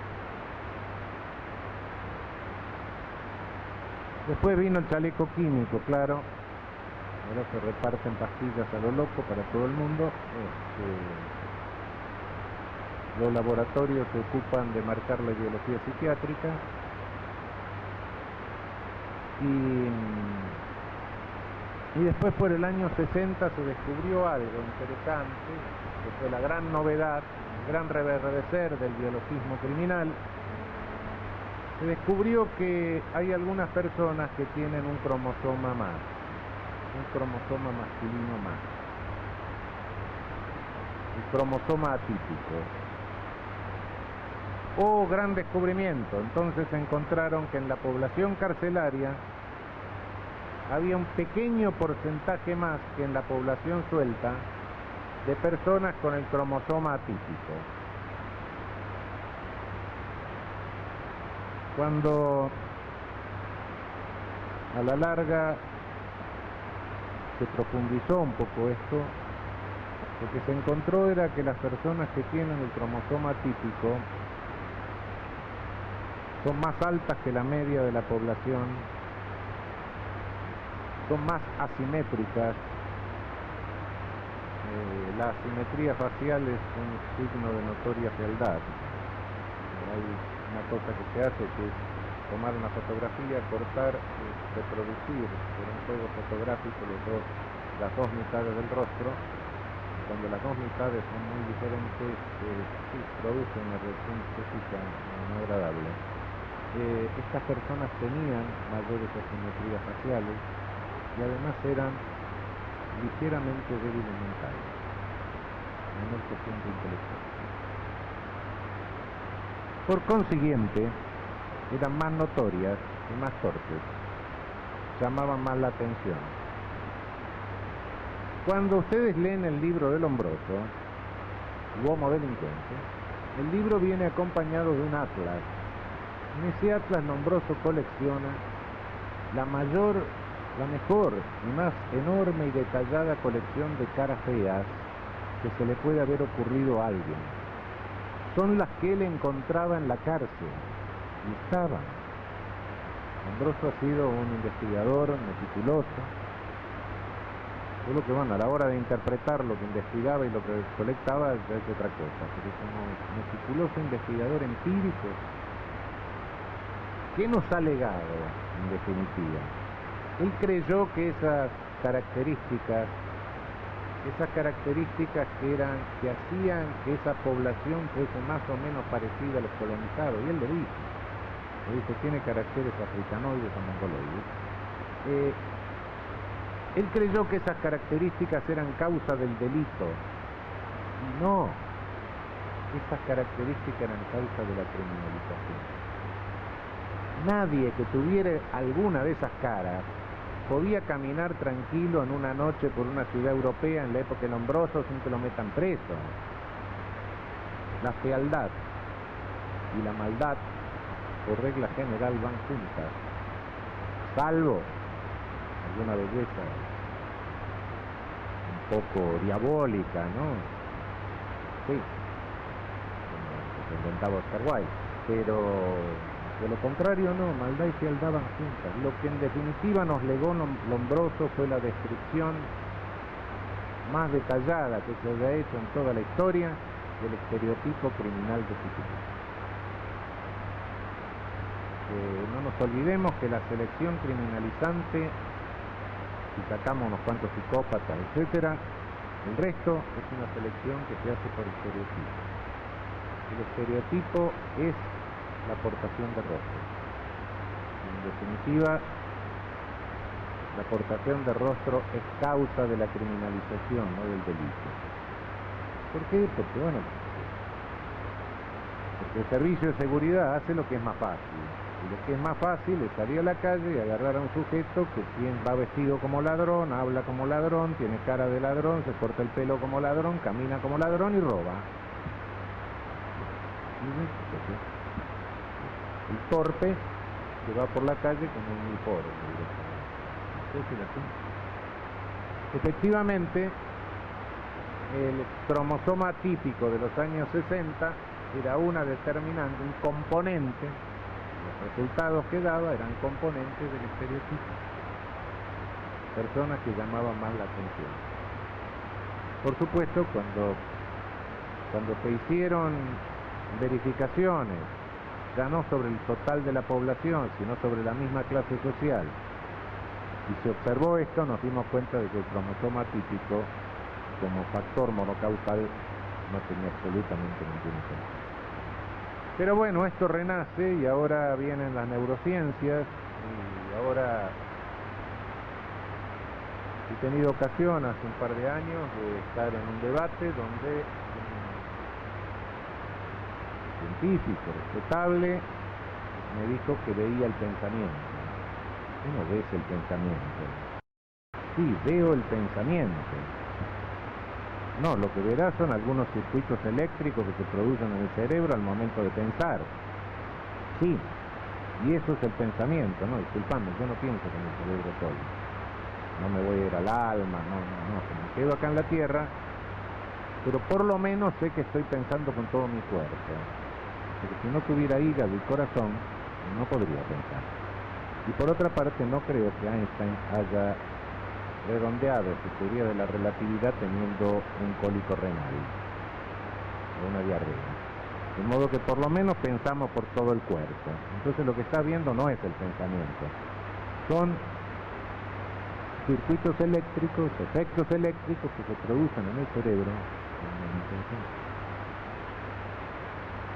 Después vino el chaleco químico, claro, ahora se reparten pastillas a lo loco para todo el mundo. Los laboratorios se ocupan de marcar la ideología psiquiátrica, y después por el año 60 se descubrió algo interesante, que fue la gran novedad, el gran reverdecer del biologismo criminal, se descubrió que hay algunas personas que tienen un cromosoma más, un cromosoma masculino más, el cromosoma atípico. Oh, gran descubrimiento. Entonces encontraron que en la población carcelaria había un pequeño porcentaje más que en la población suelta de personas con el cromosoma atípico. Cuando a la larga se profundizó un poco esto, lo que se encontró era que las personas que tienen el cromosoma atípico son más altas que la media de la población, son más asimétricas. La asimetría facial es un signo de notoria fealdad. Hay una cosa que se hace, que es tomar una fotografía, cortar, reproducir por un juego fotográfico las dos mitades del rostro. Cuando las dos mitades son muy diferentes, sí, produce una reacción estética no agradable. Estas personas tenían mayores asimetrías faciales y además eran ligeramente débiles mentales, menor cociente intelectual. Por consiguiente, eran más notorias y más torpes, llamaban más la atención. Cuando ustedes leen el libro del Lombroso, Uomo Delincuente, el libro viene acompañado de un atlas. En ese atlas Lombroso colecciona la mejor y más enorme y detallada colección de caras feas que se le puede haber ocurrido a alguien. Son las que él encontraba en la cárcel y estaban. Lombroso ha sido un investigador meticuloso, solo que bueno, a la hora de interpretar lo que investigaba y lo que colectaba ya es otra cosa, pero como meticuloso investigador empírico, ¿qué nos ha legado en definitiva? Él creyó que esas características que hacían que esa población fuese más o menos parecida a los colonizados, y él lo dice, tiene caracteres africanoides o mongoloides. Él creyó que esas características eran causa del delito, y no, esas características eran causa de la criminalización. Nadie que tuviera alguna de esas caras podía caminar tranquilo en una noche por una ciudad europea en la época de Lombroso sin que lo metan preso. La fealdad y la maldad, por regla general, van juntas, salvo alguna belleza un poco diabólica, ¿no? Sí, como se inventaba Oscar Wilde, pero de lo contrario no, maldad y fealdad van juntas. Lo que en definitiva nos legó Lombroso fue la descripción más detallada que se haya hecho en toda la historia del estereotipo criminal de Sicilia. No nos olvidemos que la selección criminalizante, si sacamos unos cuantos psicópatas, etcétera, el resto es una selección que se hace por estereotipo. El estereotipo es la aportación de rostro. En definitiva, la aportación de rostro es causa de la criminalización, no del delito. ¿Por qué? Porque el servicio de seguridad hace lo que es más fácil. Y lo que es más fácil es salir a la calle y agarrar a un sujeto que va vestido como ladrón, habla como ladrón, tiene cara de ladrón, se corta el pelo como ladrón, camina como ladrón y roba. El torpe que va por la calle con un uniforme. Efectivamente, el cromosoma atípico de los años 60 era una determinante, un componente. Los resultados que daba eran componentes del estereotipo. Personas que llamaban más la atención. Por supuesto, cuando se hicieron verificaciones, ya no sobre el total de la población, sino sobre la misma clase social, y se observó esto, nos dimos cuenta de que el cromosoma atípico, como factor monocausal no tenía absolutamente ningún sentido. Pero bueno, esto renace y ahora vienen las neurociencias y ahora he tenido ocasión hace un par de años de estar en un debate donde un científico respetable me dijo que veía el pensamiento. ¿Cómo ves el pensamiento? Sí, veo el pensamiento. No, lo que verás son algunos circuitos eléctricos que se producen en el cerebro al momento de pensar. Sí, y eso es el pensamiento, ¿no? Disculpame, yo no pienso con el cerebro solo. No me voy a ir al alma, no, me quedo acá en la tierra, pero por lo menos sé que estoy pensando con todo mi cuerpo. Porque si no tuviera hígado y corazón, no podría pensar. Y por otra parte, no creo que Einstein haya redondeado su teoría de la relatividad teniendo un cólico renal o una diarrea. De modo que por lo menos pensamos por todo el cuerpo. Entonces lo que está viendo no es el pensamiento, son circuitos eléctricos, efectos eléctricos que se producen en el cerebro.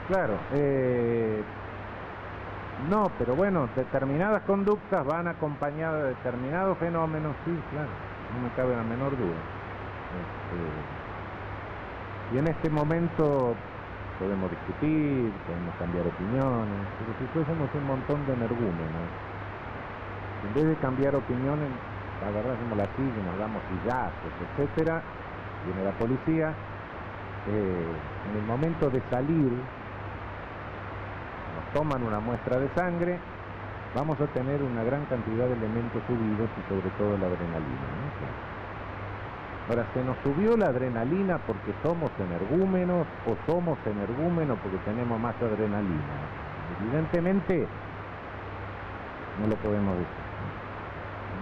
Claro, no, pero bueno, determinadas conductas van acompañadas de determinados fenómenos, sí, claro, no me cabe la menor duda. Y en este momento podemos discutir, podemos cambiar opiniones, pero si fuésemos un montón de energúmenos, en vez de cambiar opiniones, agarrásemos la silla, nos damos sillazos, etcétera, viene la policía, en el momento de salir, toman una muestra de sangre, vamos a tener una gran cantidad de elementos subidos y sobre todo la adrenalina, ¿no? Ahora, ¿se nos subió la adrenalina porque somos energúmenos o somos energúmenos porque tenemos más adrenalina? Evidentemente no lo podemos decir.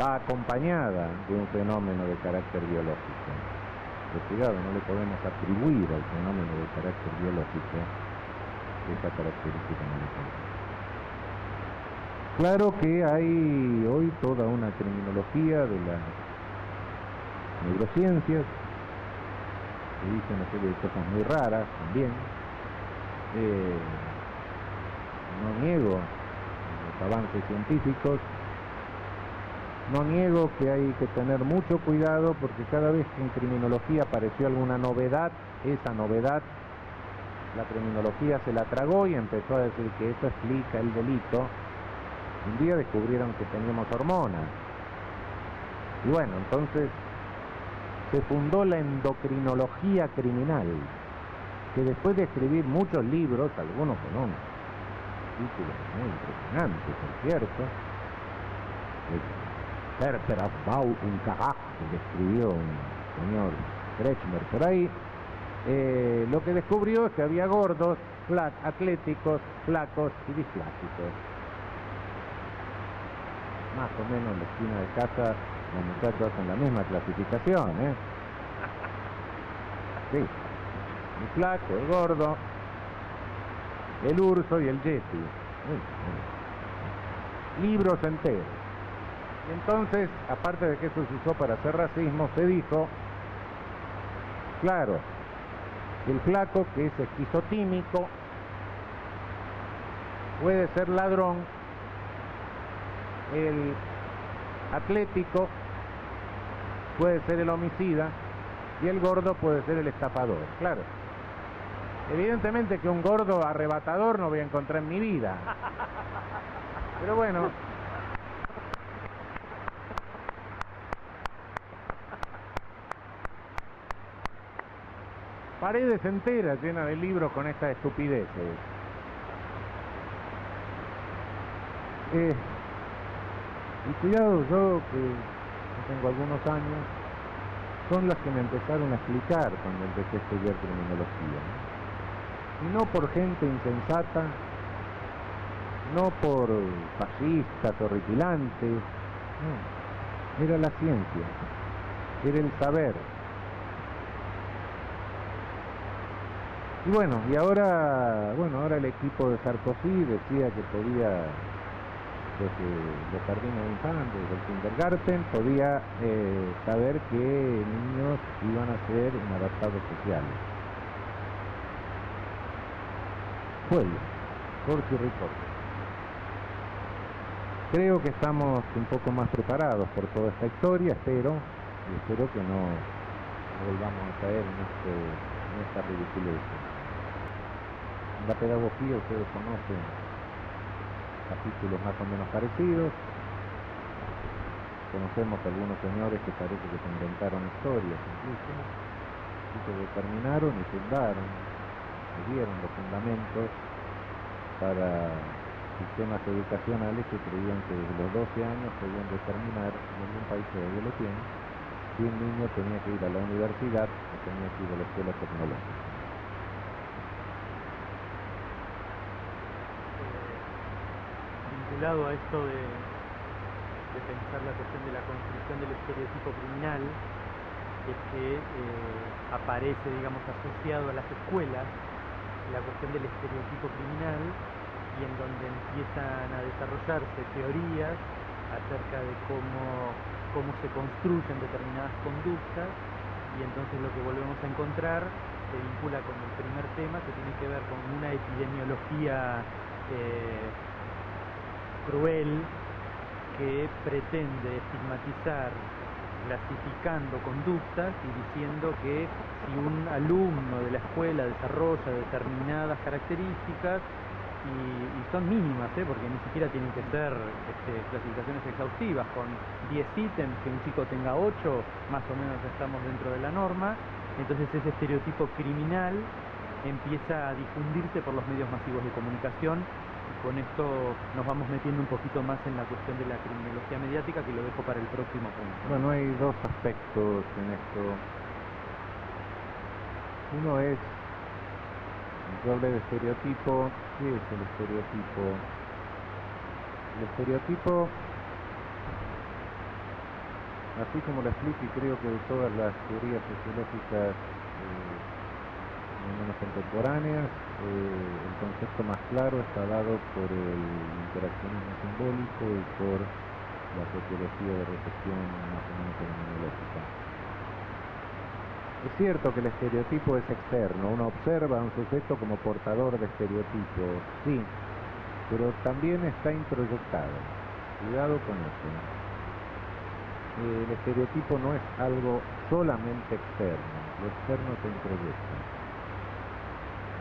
Va acompañada de un fenómeno de carácter biológico. Pero cuidado, no le podemos atribuir al fenómeno de carácter biológico esa característica molecular. Claro que hay hoy toda una criminología de las neurociencias que dicen una serie de cosas muy raras también. No niego los avances científicos, no niego que hay que tener mucho cuidado porque cada vez que en criminología apareció alguna novedad, esa novedad la criminología se la tragó y empezó a decir que eso explica el delito. Un día descubrieron que teníamos hormonas. Y bueno, entonces se fundó la endocrinología criminal, que después de escribir muchos libros, algunos con un títulos muy impresionantes, por cierto, Verteraufbau und Charakter, que escribió un señor Kretschmer por ahí, lo que descubrió es que había gordos, atléticos, flacos y displásicos. Más o menos en la esquina de casa los muchachos hacen la misma clasificación, ¿eh? Sí, el flaco, el gordo, el urso y el yeti. Libros enteros. Y entonces, aparte de que eso se usó para hacer racismo, se dijo, claro, el flaco, que es esquizotímico, puede ser ladrón, el atlético puede ser el homicida y el gordo puede ser el estafador. Claro, evidentemente que un gordo arrebatador no voy a encontrar en mi vida, pero bueno, paredes enteras llenas de libros con estas estupideces. Y cuidado, yo que tengo algunos años, son las que me empezaron a explicar cuando empecé a estudiar criminología, ¿no? Y no por gente insensata, no por fascistas horripilantes, no, era la ciencia, era el saber. Y bueno, ahora el equipo de Sarkozy decía que podía, desde los jardines de infantes, desde el kindergarten, podía saber qué niños iban a ser inadaptados sociales. pueblo, Corti Ricordo. Creo que estamos un poco más preparados por toda esta historia, espero que no volvamos a caer en esta ridiculez. En la pedagogía ustedes conocen capítulos más o menos parecidos. Conocemos algunos señores que parece que se inventaron historias incluso, y que determinaron y fundaron, y dieron los fundamentos para sistemas educacionales que creían que desde los 12 años podían determinar en algún país que lo tiene si un niño tenía que ir a la universidad o tenía que ir a la escuela tecnológica. Vinculado a esto de pensar la cuestión de la construcción del estereotipo criminal, es que aparece, digamos, asociado a las escuelas la cuestión del estereotipo criminal, y en donde empiezan a desarrollarse teorías acerca de cómo se construyen determinadas conductas, y entonces lo que volvemos a encontrar se vincula con el primer tema, que tiene que ver con una epidemiología cruel que pretende estigmatizar clasificando conductas y diciendo que si un alumno de la escuela desarrolla determinadas características, y son mínimas, porque ni siquiera tienen que ser clasificaciones exhaustivas, con 10 ítems, que un chico tenga 8, más o menos estamos dentro de la norma. Entonces ese estereotipo criminal empieza a difundirse por los medios masivos de comunicación, y con esto nos vamos metiendo un poquito más en la cuestión de la criminología mediática, que lo dejo para el próximo punto. Bueno, hay dos aspectos en esto. Uno es, yo hablé de estereotipo. ¿Qué es el estereotipo? El estereotipo, así como lo explico, y creo que de todas las teorías sociológicas menos contemporáneas, el concepto más claro está dado por el interaccionismo simbólico y por la sociología de recepción más o menos fenomenológica. Es cierto que el estereotipo es externo, uno observa a un sujeto como portador de estereotipos, sí, pero también está introyectado. Cuidado con eso. El estereotipo no es algo solamente externo, lo externo se introyecta.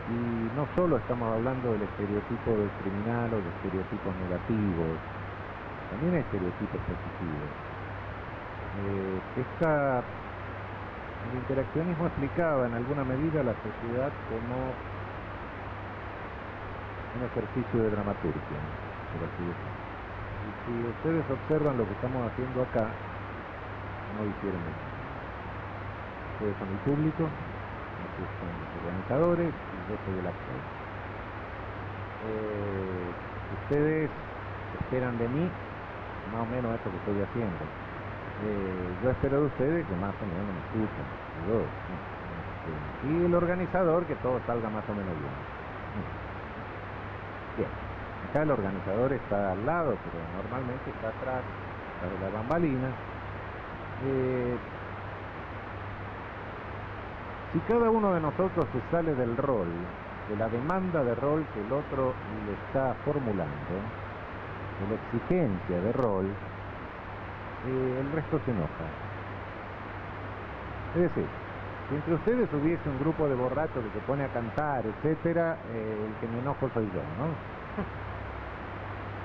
Y no solo estamos hablando del estereotipo del criminal o de estereotipos negativos, también hay estereotipos positivos. El interaccionismo explicaba en alguna medida la sociedad como un ejercicio de dramaturgia, por así decirlo. Y si ustedes observan lo que estamos haciendo acá, no hicieron eso. Ustedes son el público, ustedes son los organizadores y yo soy el actor. Ustedes esperan de mí más o menos esto que estoy haciendo. Yo espero de ustedes que más o menos me escuchen. Y el organizador que todo salga más o menos bien. Bien, acá el organizador está al lado, pero normalmente está atrás de la bambalina. Si cada uno de nosotros se sale del rol, de la demanda de rol que el otro le está formulando, de la exigencia de rol, el resto se enoja. Es decir, si entre ustedes hubiese un grupo de borrachos que se pone a cantar, etcétera, el que me enojo soy yo, ¿no?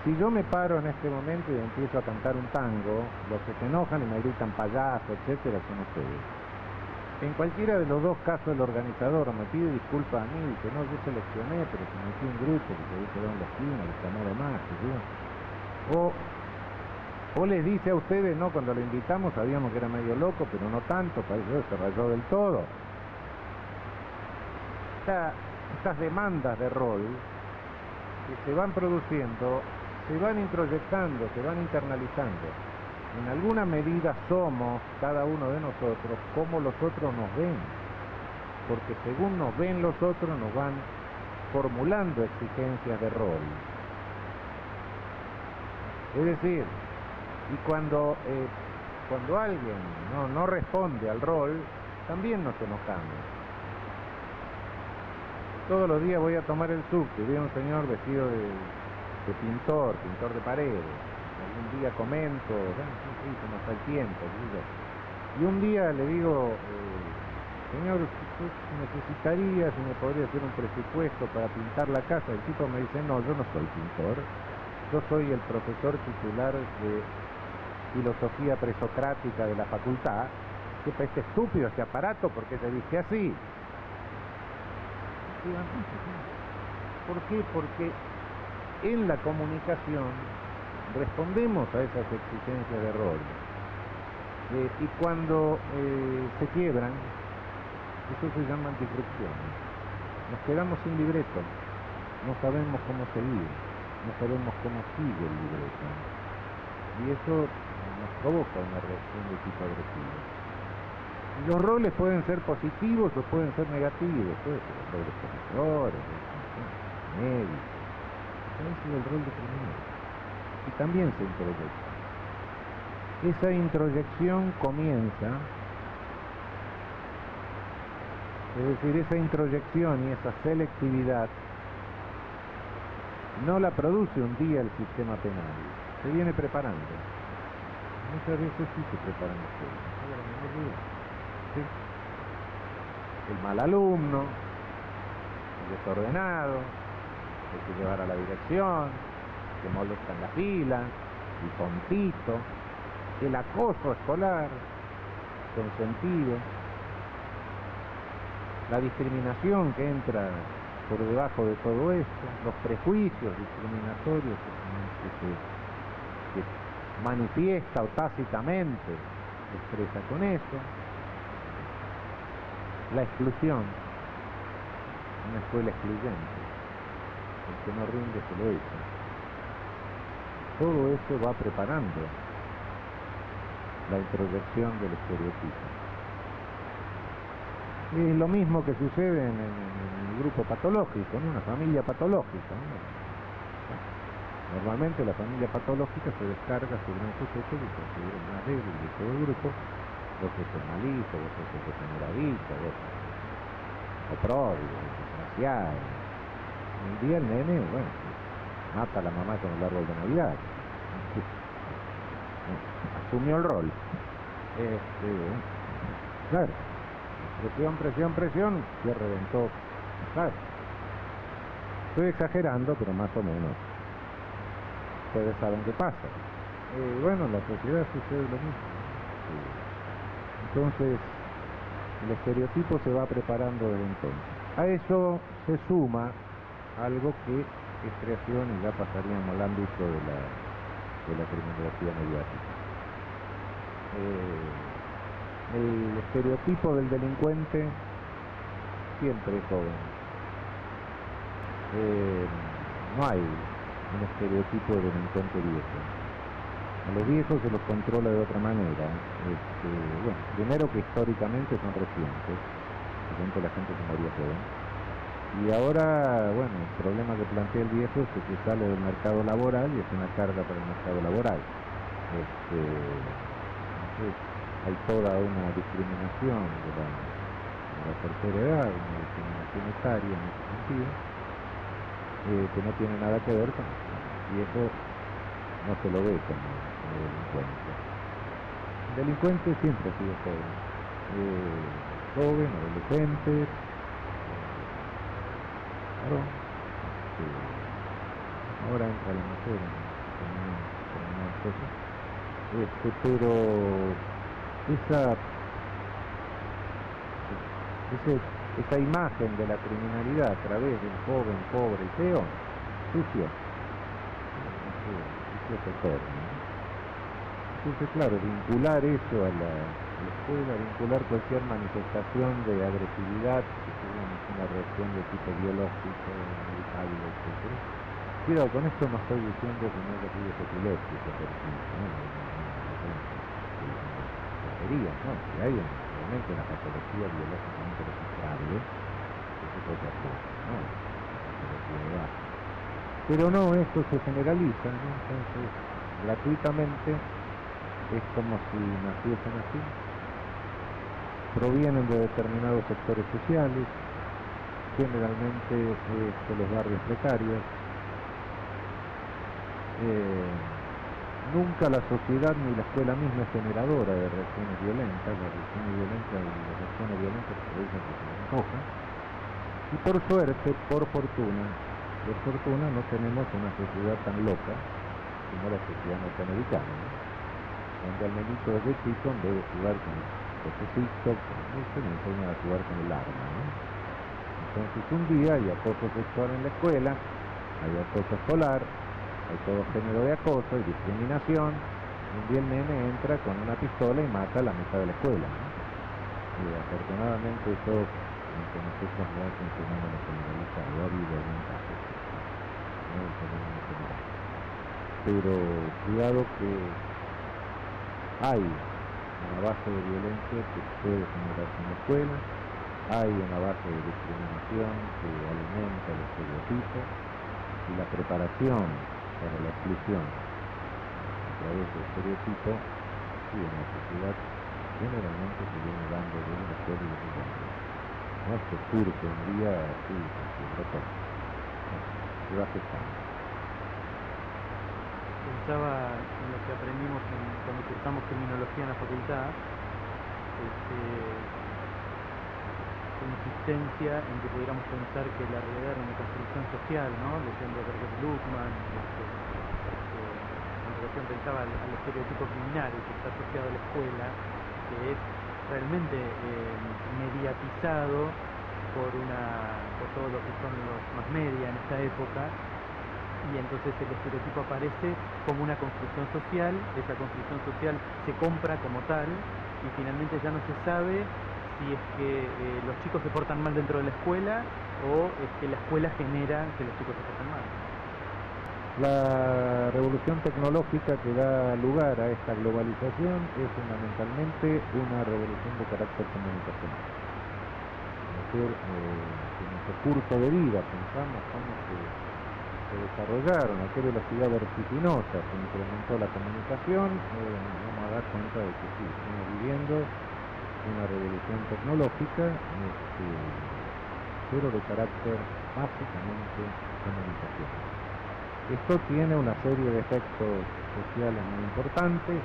Si yo me paro en este momento y empiezo a cantar un tango, los que se enojan y me gritan payaso, etcétera, son ustedes. En cualquiera de los dos casos el organizador me pide disculpas a mí, dice, no, yo seleccioné, pero se metí un grupo que se había quedado en la esquina, les llamó de más, o les dice a ustedes, no, cuando lo invitamos sabíamos que era medio loco, pero no tanto, parece que se rayó del todo. Estas demandas de rol que se van produciendo, se van introyectando, se van internalizando. En alguna medida somos, cada uno de nosotros, como los otros nos ven, porque según nos ven los otros, nos van formulando exigencias de rol. Es decir, y cuando alguien no responde al rol, también nos enojamos. todos los días voy a tomar el subte, veo a un señor vestido de pintor de paredes. Algún día comento, sí, se nos da el tiempo. Y un día le digo, señor, necesitaría, si me podría hacer un presupuesto para pintar la casa. El tipo me dice, no, yo no soy pintor, yo soy el profesor titular de filosofía presocrática de la facultad. ¿Qué este estúpido este aparato? ¿Por qué se viste así? ¿Por qué? Porque en la comunicación respondemos a esas exigencias de rol. Y cuando se quiebran, eso se llaman disrupciones. Nos quedamos sin libreto, no sabemos cómo seguir, no sabemos cómo sigue el libreto. Y eso nos provoca una reacción de tipo agresivo. Y los roles pueden ser positivos o pueden ser negativos, puede ser el rol de profesores, de médicos, puede ser el rol de criminal. Y también se introyecta. Esa introyección comienza, es decir, esa introyección y esa selectividad no la produce un día el sistema penal, se viene preparando. Muchas veces sí se preparan las cosas, no hay la menor duda. ¿Sí? El mal alumno, el desordenado, el que llevar a la dirección, que molesta en la fila, el tontito, el acoso escolar, consentido, la discriminación que entra por debajo de todo esto, los prejuicios discriminatorios que manifiesta o tácitamente expresa con eso, la exclusión, una escuela excluyente, el que no rinde se lo echa. Todo esto va preparando la introyección del estereotipo. Es lo mismo que sucede en el grupo patológico, en una familia patológica, ¿no? Normalmente la familia patológica se descarga sobre un sujeto que considera el más débil de todo el grupo. Vos sos el malito, vos sos el degeneradito, vos sos opródigo, desgraciado. Un día el nene, bueno, mata a la mamá con el árbol de Navidad. Asumió el rol. Claro, presión, se reventó. Claro. Estoy exagerando, pero más o menos. Ustedes saben qué pasa. Bueno, en la sociedad sucede lo mismo. Entonces, el estereotipo se va preparando desde entonces. A eso se suma algo que es creación y ya pasaríamos al ámbito de la criminología mediática. El estereotipo del delincuente siempre es joven. No hay un estereotipo de delincuente viejo. A los viejos se los controla de otra manera. Bueno, primero que históricamente son recientes, la gente se moría joven. Y ahora, bueno, el problema que plantea el viejo es que sale del mercado laboral y es una carga para el mercado laboral. Entonces, hay toda una discriminación de la tercera edad, una discriminación etaria en ese sentido, que no tiene nada que ver con eso. Y eso no se lo ve como delincuente. El delincuente siempre ha sido joven, adolescente, claro, ahora entra la mujer en una cosa, pero esa imagen de la criminalidad a través del joven, pobre y feo, sucio, se torna. Entonces, claro, vincular eso a la escuela, vincular cualquier manifestación de agresividad, que sea una reacción de tipo biológico, medical, etc. Cuidado, con esto no estoy diciendo que no haya sido epiléptico, por ejemplo, ¿no? ¿no? Si hay realmente una patología biológicamente registrable, eso es otra cosa, ¿no? Pero no, esto se generaliza, ¿no? Entonces, gratuitamente, es como si naciesen así, provienen de determinados sectores sociales, generalmente de los barrios precarios. Nunca la sociedad ni la escuela misma es generadora de reacciones violentas. Las reacciones violentas se producen porque se recogen. Y por suerte, por fortuna no tenemos una sociedad tan loca como la sociedad norteamericana, ¿no? Donde al nenito desde chico, en vez de jugar con el cosecito, se le enseña a jugar con el arma, ¿no? Entonces un día hay acoso sexual en la escuela, hay acoso escolar, hay todo género de acoso y discriminación. Un día el nene entra con una pistola y mata a la mitad de la escuela, ¿no? Y afortunadamente eso, aunque nosotros no es un fenómeno generalizado, ha habido algún caso, no es un fenómeno general. Pero cuidado que hay una base de violencia que puede generarse en la escuela, hay una base de discriminación que alimenta el estereotipo, y la preparación para la exclusión a través del estereotipo, sí, en la sociedad generalmente se viene dando de una escuela y de un barrio. No es que surge un día así, no, se va gestando. Pensaba en lo que aprendimos cuando cursamos criminología en la facultad, su insistencia en que pudiéramos pensar que la realidad era una construcción social, ¿no? Leyendo a Herbert Luckmann, en relación pensaba al estereotipo criminal que está asociado a la escuela, que es realmente mediatizado por todo lo que son los mass media en esta época, y entonces el estereotipo aparece como una construcción social. Esa construcción social se compra como tal y finalmente ya no se sabe si es que los chicos se portan mal dentro de la escuela o es que la escuela genera que los chicos se portan mal. La revolución tecnológica que da lugar a esta globalización es fundamentalmente una revolución de carácter comunicacional. Es decir, en nuestro curso de vida pensamos cómo se desarrollaron, a qué velocidad vertiginosa se incrementó la comunicación, vamos a dar cuenta de que sí, estamos viviendo una revolución tecnológica, pero de carácter básicamente comunicacional. Esto tiene una serie de efectos sociales muy importantes.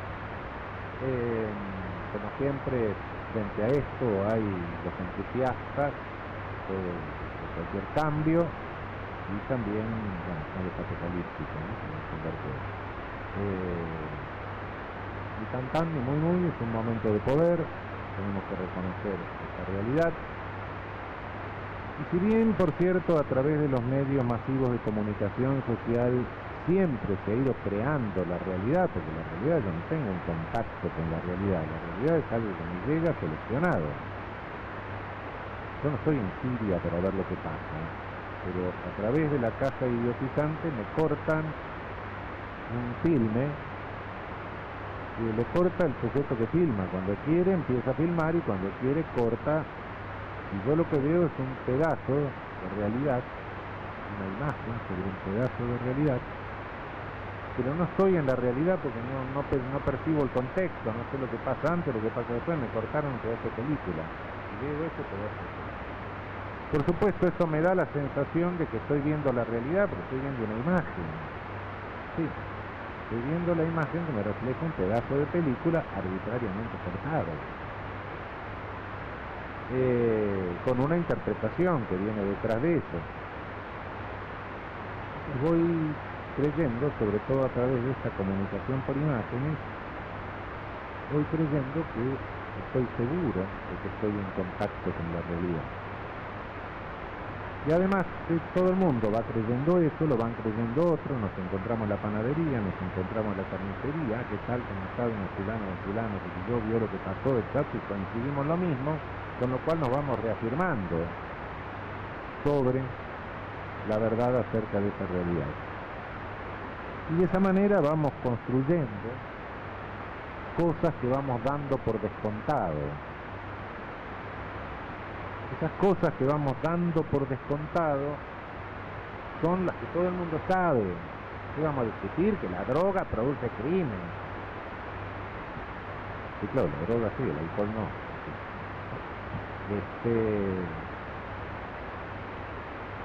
Como siempre, frente a esto hay los entusiastas de cualquier cambio y también están los apocalípticos, ¿no? Y tan muy es un momento de poder, tenemos que reconocer esta realidad. Y si bien, por cierto, a través de los medios masivos de comunicación social siempre se ha ido creando la realidad, porque la realidad yo no tengo un contacto con la realidad es algo que me llega seleccionado. Yo no estoy en Siria para ver lo que pasa, pero a través de la caja idiotizante me cortan un filme y le corta el sujeto que filma. Cuando quiere empieza a filmar y cuando quiere corta. Y yo lo que veo es un pedazo de realidad, una imagen sobre un pedazo de realidad, pero no estoy en la realidad porque no percibo el contexto, no sé lo que pasa antes, lo que pasa después, me cortaron un pedazo de película y veo ese pedazo de película. Por supuesto, esto me da la sensación de que estoy viendo la realidad, porque estoy viendo una imagen. Sí, estoy viendo la imagen que me refleja un pedazo de película arbitrariamente cortado. Con una interpretación que viene detrás de eso. Voy creyendo, sobre todo a través de esta comunicación por imágenes, voy creyendo que estoy seguro de que estoy en contacto con la realidad. Y además todo el mundo va creyendo eso, lo van creyendo otros, nos encontramos en la panadería, nos encontramos en la carnicería, que tal, como está un fulano, que yo vio lo que pasó, exacto, y coincidimos lo mismo, con lo cual nos vamos reafirmando sobre la verdad acerca de esa realidad. Y de esa manera vamos construyendo cosas que vamos dando por descontado. Esas cosas que vamos dando por descontado son las que todo el mundo sabe. ¿Qué vamos a discutir? Que la droga produce crimen. Sí, claro, la droga sí, el alcohol no.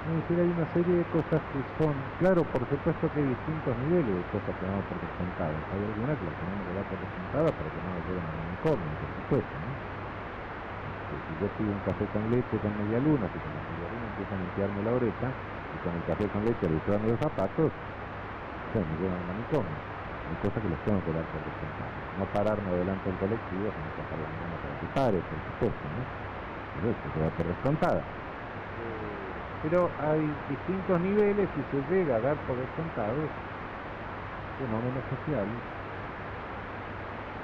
Es decir, hay una serie de cosas que son, claro, por supuesto que hay distintos niveles de cosas que damos por descontadas. Hay algunas que las tenemos que dar por descontadas para que no nos lleven a un manicomio, por supuesto, ¿no? Si yo pido un café con leche con media luna, si con la media luna empieza a limpiarme la oreja, y con el café con leche revisarme los zapatos, me llevan al manicomio. Hay cosas que las tengo que dar por descontadas. No pararme adelante del colectivo, sino sacar la mano para que pare, por supuesto, ¿no? Pero eso se da por descontada. Pero hay distintos niveles y se llega a dar por descontados fenómenos sociales.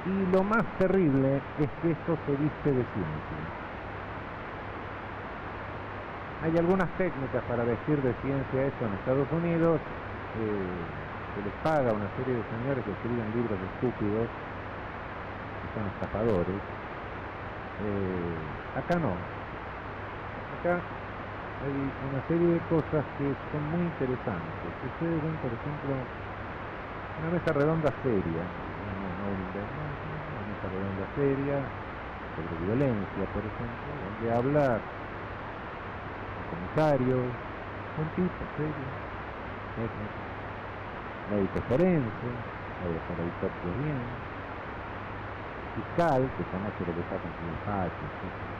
Y lo más terrible es que esto se viste de ciencia. Hay algunas técnicas para vestir de ciencia esto en Estados Unidos. Se les paga a una serie de señores que escriben libros estúpidos, que son estafadores. Acá no. Acá hay una serie de cosas que son muy interesantes. Ustedes ven, por ejemplo, una mesa redonda seria, una mesa redonda seria sobre violencia, por ejemplo, donde habla un comisario, un tipo serio, médico forense, habla con la autopsia bien, fiscal, que conoce lo que pasa en el patio, etc.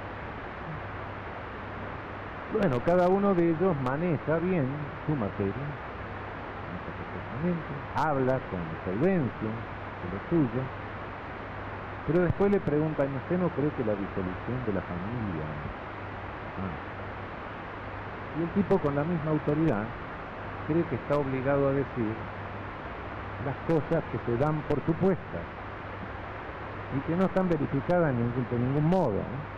Bueno, cada uno de ellos maneja bien su materia, habla con solvencia de lo suyo, pero después le preguntan, ¿usted no cree que la disolución de la familia? Y el tipo, con la misma autoridad, cree que está obligado a decir las cosas que se dan por supuestas y que no están verificadas de ningún modo, ¿no?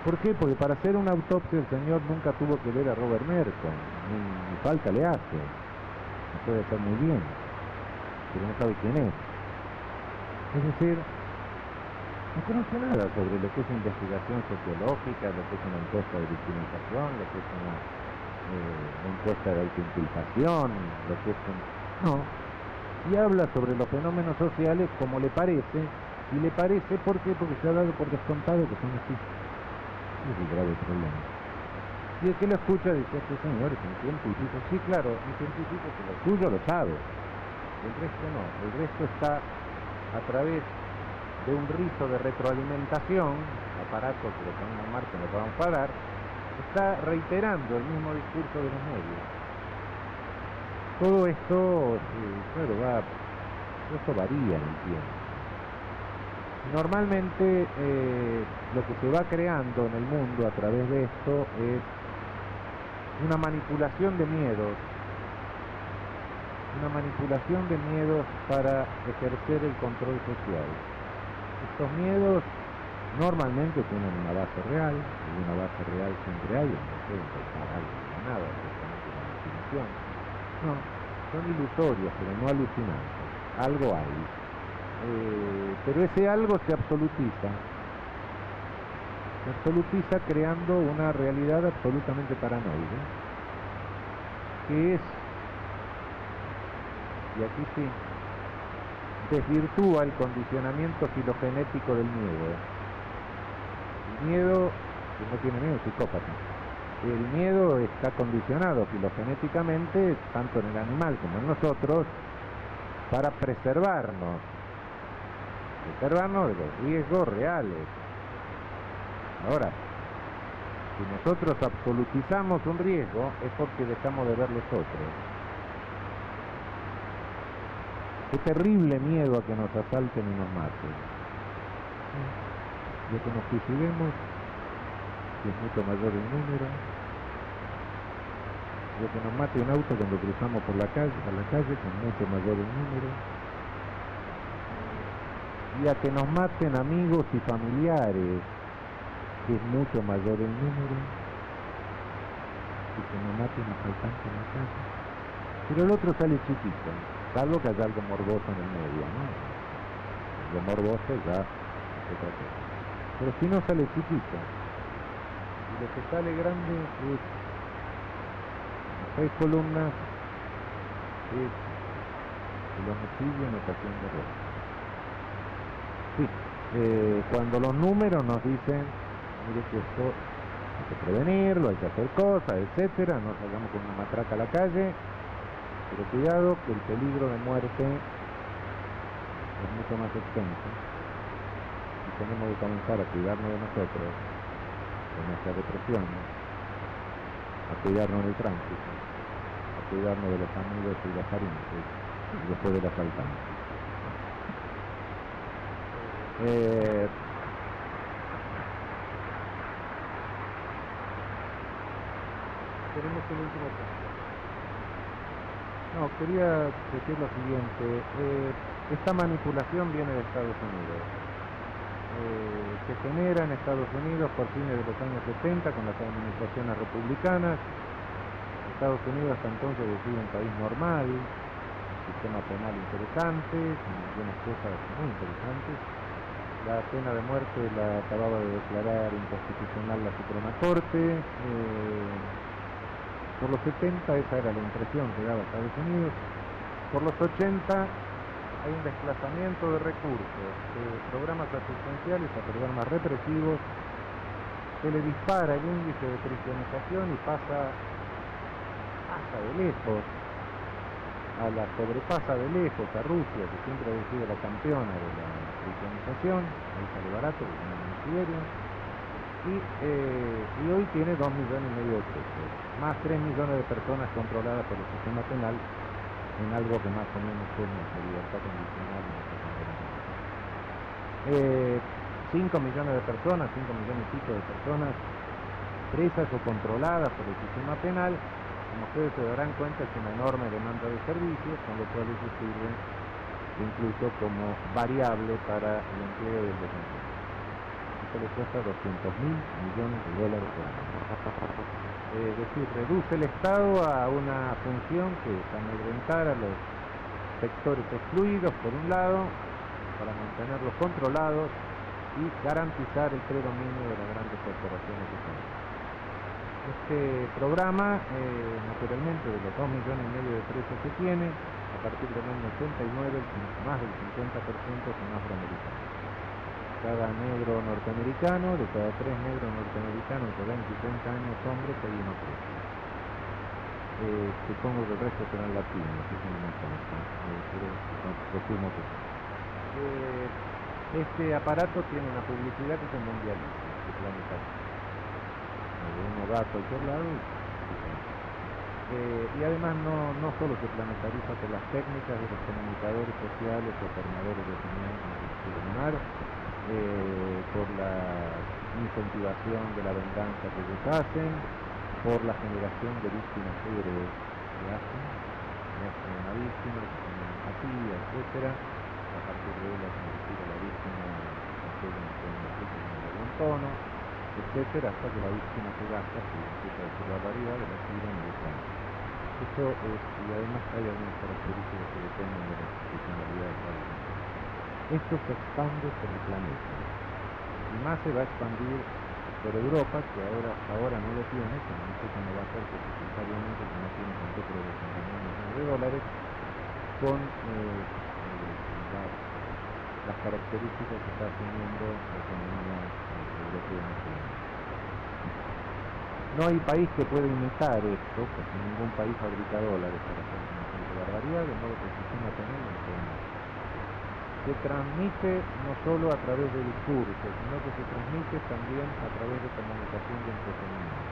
¿Por qué? Porque para hacer una autopsia el señor nunca tuvo que ver a Robert Merton, ni falta le hace, lo puede hacer muy bien, pero no sabe quién es. Es decir, no conoce nada sobre lo que es investigación sociológica, lo que es una encuesta de victimización, lo que es una encuesta de autoinculpación, lo que es un... No, y habla sobre los fenómenos sociales como le parece, y le parece, ¿por qué? Porque se ha dado por descontado que son así. Es el grave problema. Y el que lo escucha dice, este señor es un científico. Sí, claro, un científico que lo suyo lo sabe. El resto no. El resto está a través de un rizo de retroalimentación, aparatos que lo ponen en marcha y lo van a parar, está reiterando el mismo discurso de los medios. Todo esto, claro, esto varía en el tiempo. Normalmente lo que se va creando en el mundo a través de esto es una manipulación de miedos para ejercer el control social. Estos miedos normalmente tienen una base real, y una base real siempre hay, no pueden pensar algo de nada, directamente la imaginación. No, son ilusorios, pero no alucinantes. Algo hay. Pero ese algo se absolutiza creando una realidad absolutamente paranoide, que es, y aquí sí, desvirtúa el condicionamiento filogenético del miedo. El miedo, que no tiene miedo, es psicópata. El miedo está condicionado filogenéticamente, tanto en el animal como en nosotros, para preservarnos de los riesgos reales. Ahora, si nosotros absolutizamos un riesgo, es porque dejamos de ver los otros. Qué terrible miedo a que nos asalten y nos maten. Y a que nos suicidemos, que es mucho mayor el número. Y a que nos mate un auto cuando cruzamos por la calle, que es mucho mayor el número. Y a que nos maten amigos y familiares, que es mucho mayor el número, y que nos maten asaltantes en la calle. Pero el otro sale chiquito, salvo que haya algo morboso en el medio, ¿no? Lo morboso ya es otra cosa. Pero si no, sale chiquito. Y lo que sale grande es 6 columnas, es el homicidio en ocasión de robo. Sí, cuando los números nos dicen, mire que esto Hay que prevenirlo, hay que hacer cosas, etcétera. No salgamos con una matraca a la calle, pero cuidado que el peligro de muerte es mucho más extenso y tenemos que comenzar a cuidarnos de nosotros, de nuestra depresión, a cuidarnos del tránsito, a cuidarnos de los amigos y los parientes y después del asaltante. Tenemos un último punto. No, quería decir lo siguiente, esta manipulación viene de Estados Unidos, se genera en Estados Unidos por fines de los años 70 con las administraciones republicanas. Estados Unidos hasta entonces decide un país normal, sistema penal interesante, con algunas cosas muy interesantes. La pena de muerte la acababa de declarar inconstitucional la Suprema Corte. Por los 70 esa era la impresión que daba Estados Unidos. Por los 80 hay un desplazamiento de recursos, de programas asistenciales a programas represivos, se le dispara el índice de cristianización y pasa de lejos, sobrepasa de lejos a Rusia, que siempre ha sido la campeona de la cristianización, ahí sale barato, porque no es Siberia. Y hoy tiene 2,5 millones de pesos, más 3 millones de personas controladas por el sistema penal en algo que más o menos es nuestra libertad condicional en nuestra Convención. 5 millones de personas, 5 millones y pico de personas presas o controladas por el sistema penal, como ustedes se darán cuenta, es una enorme demanda de servicios, con lo cual eso sirve incluso como variable para el empleo y el desempleo. Esto le cuesta 200.000 millones de dólares por año. Es decir, reduce el Estado a una función que es amedrentar a los sectores excluidos, por un lado, para mantenerlos controlados y garantizar el predominio de las grandes corporaciones económicas. Este programa, naturalmente, de los 2,5 millones de presos que tiene, a partir del año 89, más del 50% son afroamericanos. Cada negro norteamericano, de cada 3 negros norteamericanos de 20 y 30 años hombres, hay uno preso. Supongo que el resto serán latinos, eso no me consta, pero presumo que sí. Este aparato tiene una publicidad que se mundializa, que planetaria. Uno va a cualquier lado y además no solo se planetariza por las técnicas de los comunicadores sociales o formadores de opinión, como se quiere llamar, por la incentivación de la venganza que ellos hacen, por la generación de víctimas héroes que hacen una víctima, que tiene empatía, etcétera. A partir de él hacen decir a la víctima de buen tono, etcétera, hasta que la víctima se gasta, se empieza a decir barbaridad, la tiran y dejan. Eso es, y además hay algunas características que dependen de la institucionalidad de cada uno. Esto se expande por el planeta y más se va a expandir por Europa, que ahora no lo tiene, pero no sé cómo va a ser, porque necesariamente que no tiene tampoco los 2,5 millones de dólares, con las características que está asumiendo la economía europea en este momento. No hay país que pueda imitar esto, porque ningún país fabrica dólares para hacer semejante barbaridad, de modo que el sistema penal no puede más. Se transmite no solo a través de discursos, sino que se transmite también a través de comunicación de entretenimiento.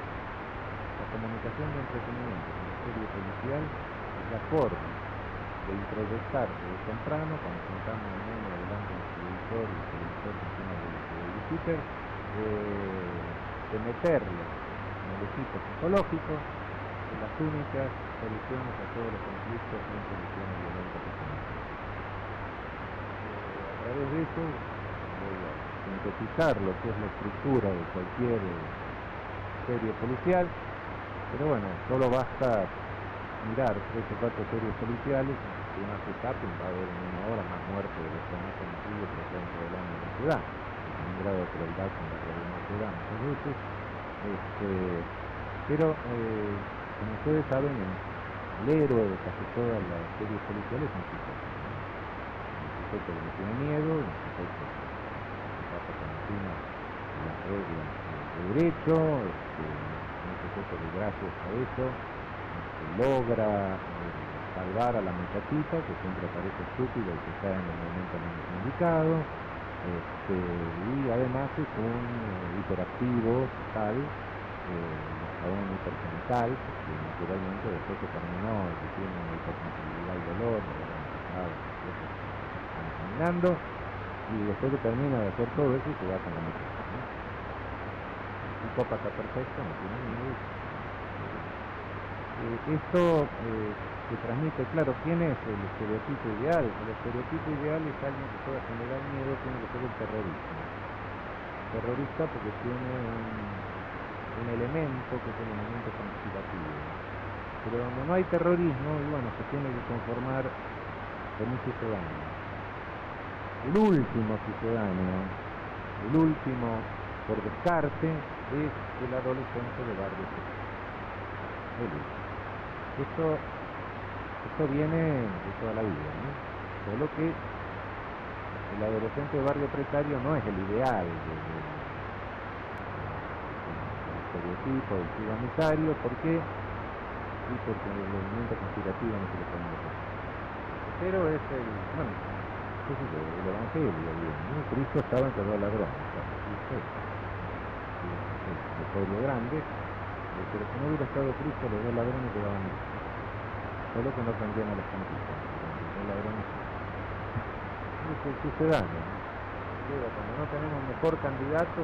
La comunicación de entretenimiento con la serie policial es la forma de introyectarse de temprano, cuando sentamos un nene delante del televisor y el televisor funciona de babysitter, de meterlo en el equipo psicológico, de las únicas soluciones a todos los conflictos son soluciones violentas que tenemos. A través de eso voy a sintetizar lo que es la estructura de cualquier serie policial, pero bueno, solo basta mirar 3 o 4 series policiales, si uno hace zapping va a haber en una hora más muertes de los que no conocidos por dentro del año de la ciudad, con un grado de crueldad con la realidad se da muchas veces, pero como ustedes saben, el héroe de casi todas las series policiales es un psicópata, un sujeto que no tiene miedo, un sujeto que pasa por encima de las reglas de derecho, un sujeto que gracias a eso logra salvar a la muchachita, que siempre parece estúpida y que está en el momento menos indicado, y además es un hiperactivo total, un hipersensal, porque naturalmente después que terminó que tiene una hipersensibilidad al dolor, están caminando, y después que termina de hacer todo eso se va con la muchacha, ¿no? El psicópata perfecto, no tiene miedo. Esto se transmite, claro, ¿quién es el estereotipo ideal? El estereotipo ideal es alguien que pueda generar miedo, tiene que ser el terrorista. Terrorista porque tiene un elemento que es el elemento conspirativo. Pero donde no hay terrorismo, y bueno, se tiene que conformar con un sucedáneo. El último sucedáneo, el último por descarte, es el adolescente de barrio social. Esto viene de toda la vida, ¿no? Solo que el adolescente de barrio precario no es el ideal del estereotipo del ciudad unitario. ¿Por qué? Sí, porque el movimiento conspirativo no se lo podemos hacer. Pero es el evangelio, ¿no? Cristo estaba entre dos ladrones, el pueblo grande, pero si no hubiera estado Cristo, los dos ladrones quedaban libres. Solo que no prendían a las cantitas, los dos ladrones. Es el ciudadano, ¿no? Cuando no tenemos mejor candidato.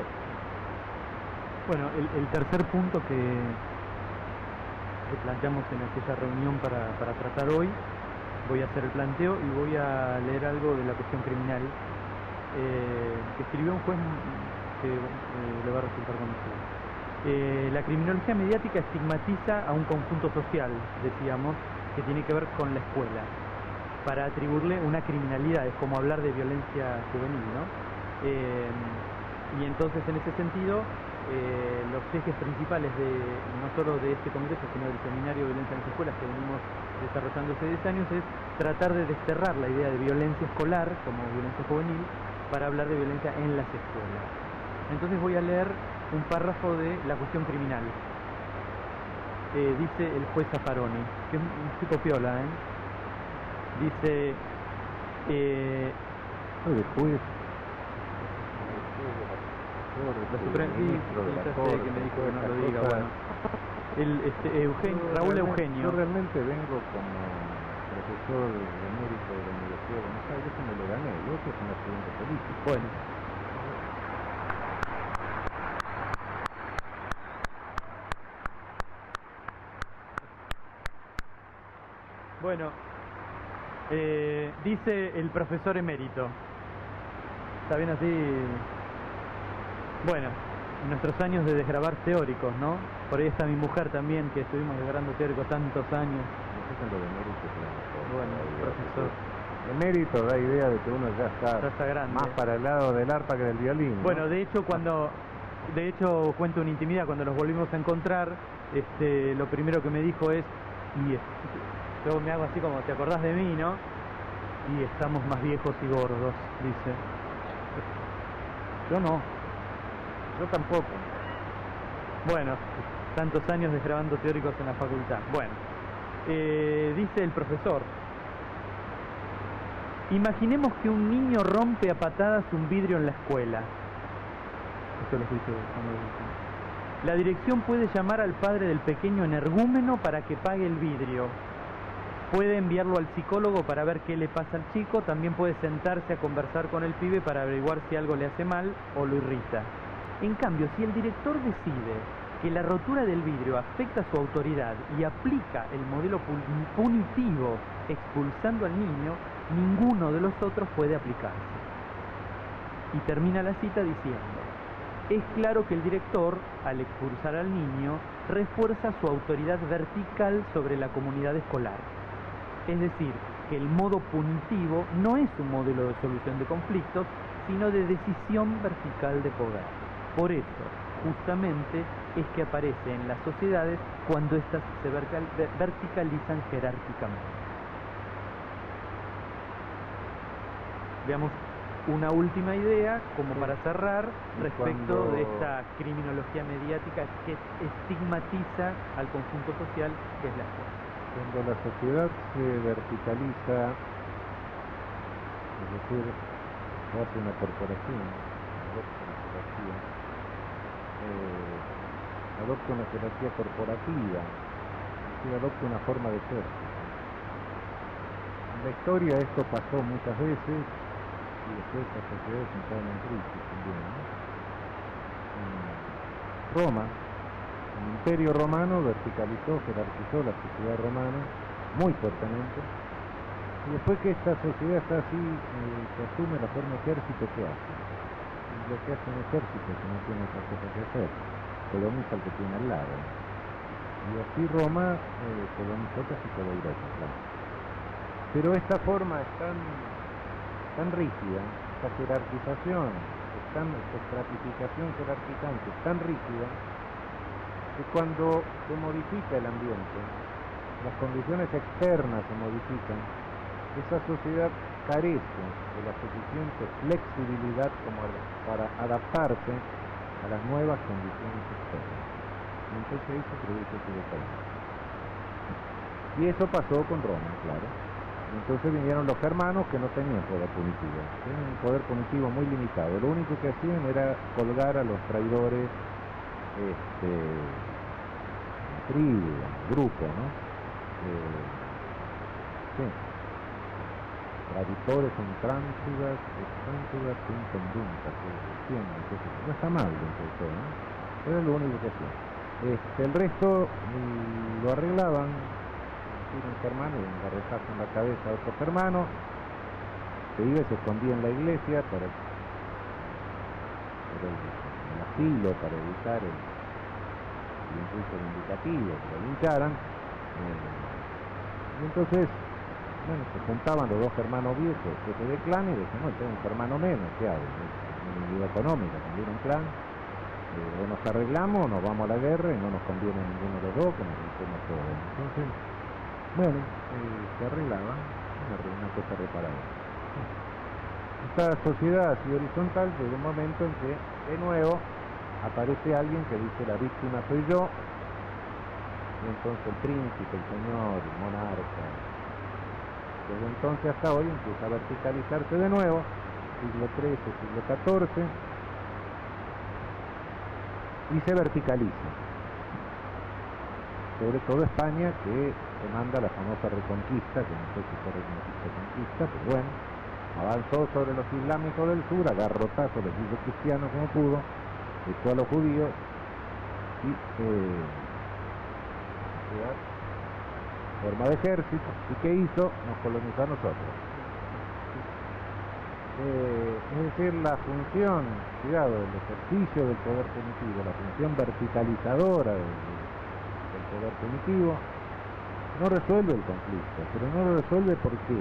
Bueno, el tercer punto que planteamos en aquella reunión para tratar hoy, voy a hacer el planteo y voy a leer algo de la cuestión criminal que escribió un juez que le va a resultar conocido. La criminología mediática estigmatiza a un conjunto social, decíamos, que tiene que ver con la escuela, para atribuirle una criminalidad, es como hablar de violencia juvenil, ¿no? Y entonces en ese sentido, los ejes principales no solo de este congreso, sino del seminario de violencia en las escuelas que venimos desarrollando hace 10 años, es tratar de desterrar la idea de violencia escolar como violencia juvenil para hablar de violencia en las escuelas. Entonces voy a leer un párrafo de la cuestión criminal. Dice el juez Zaffaroni, que es un chico piola, dice... el juez... La Suprema, sí, que me dijo que no lo diga, bueno. Raúl Eugenio. Yo realmente vengo como profesor emérito de la Universidad de Buenos Aires, que me lo gané, yo que soy un estudiante político. Bueno. Bueno, dice el profesor emérito. ¿Está bien así? Bueno, nuestros años de desgravar teóricos, ¿no? Por ahí está mi mujer también, que estuvimos desgravando teóricos tantos años. Bueno, profesor. Emérito da idea de que uno ya está grande, más para el lado del arpa que del violín, ¿no? Bueno, de hecho cuento una intimidad, cuando nos volvimos a encontrar, lo primero que me dijo es, yo me hago así como, ¿te acordás de mí, no? Y estamos más viejos y gordos, dice. Yo no. Yo tampoco. Bueno, tantos años desgrabando teóricos en la facultad. Bueno, dice el profesor. Imaginemos que un niño rompe a patadas un vidrio en la escuela. Esto lo dice. La dirección puede llamar al padre del pequeño energúmeno para que pague el vidrio. Puede enviarlo al psicólogo para ver qué le pasa al chico. También puede sentarse a conversar con el pibe para averiguar si algo le hace mal o lo irrita. En cambio, si el director decide que la rotura del vidrio afecta su autoridad y aplica el modelo punitivo expulsando al niño, ninguno de los otros puede aplicarse. Y termina la cita diciendo: es claro que el director, al expulsar al niño, refuerza su autoridad vertical sobre la comunidad escolar. Es decir, que el modo punitivo no es un modelo de solución de conflictos, sino de decisión vertical de poder. Por eso, justamente, es que aparece en las sociedades cuando éstas se verticalizan jerárquicamente. Veamos una última idea, como para cerrar, respecto Cuando- de esta criminología mediática que estigmatiza al conjunto social que es la escuela. Cuando la sociedad se verticaliza, es decir, hace una corporación, adopta una jerarquía, adopta una jerarquía corporativa, es decir, adopta una forma de ser. En la historia esto pasó muchas veces y después las sociedades entraron en crisis también, ¿no? En Roma, el Imperio Romano verticalizó, jerarquizó la sociedad romana muy fuertemente, y después que esta sociedad está así, se asume la forma ejército, ¿qué hace? Y lo que hace un ejército, que no tiene otra cosa que hacer, coloniza al que tiene al lado. Y así Roma colonizó casi toda Europa, claro. Pero esta forma es tan rígida, esta jerarquización, esta estratificación jerarquizante es tan rígida, que cuando se modifica el ambiente, las condiciones externas se modifican, esa sociedad carece de la suficiente flexibilidad como para adaptarse a las nuevas condiciones externas. Y entonces ahí se produce ese decaimiento. Y eso pasó con Roma, claro. Entonces vinieron los germanos que no tenían poder punitivo, tenían un poder punitivo muy limitado. Lo único que hacían era colgar a los traidores, tribu, grupo, ¿no? Sí. Traductores son tránsugas sin condunta, no está mal dentro de todo, ¿no? Era lo único que hacían. El resto lo arreglaban. Un germano y un garrotazo en la cabeza a otro germano, se iba y se escondía en la iglesia para el asilo, para evitar el impulso vindicativo, que lo lincharan. Y entonces, bueno, se juntaban los dos hermanos viejos, jefes de clan, y decían, no, tengo un hermano menos, ¿qué hago? Es una unidad económica, también un clan, o nos arreglamos, o nos vamos a la guerra y no nos conviene a ninguno de los dos, que nos juntemos todos. Entonces, bueno, se arreglaba, una cosa reparada. Esta sociedad así horizontal llega un momento en que, de nuevo, aparece alguien que dice la víctima soy yo, y entonces el príncipe, el señor, el monarca, desde entonces hasta hoy empieza a verticalizarse de nuevo, siglo XIII, siglo XIV, y se verticaliza. Sobre todo España, que demanda la famosa reconquista, que no sé si fue reconquista, pero bueno, avanzó sobre los islámicos del sur, a garrotazos los hizo cristianos como pudo, echó a los judíos y forma de ejército. ¿Y qué hizo? Nos colonizó a nosotros. Es decir, la función, cuidado, el ejercicio del poder punitivo, la función verticalizadora del poder punitivo, no resuelve el conflicto, pero no lo resuelve ¿por qué?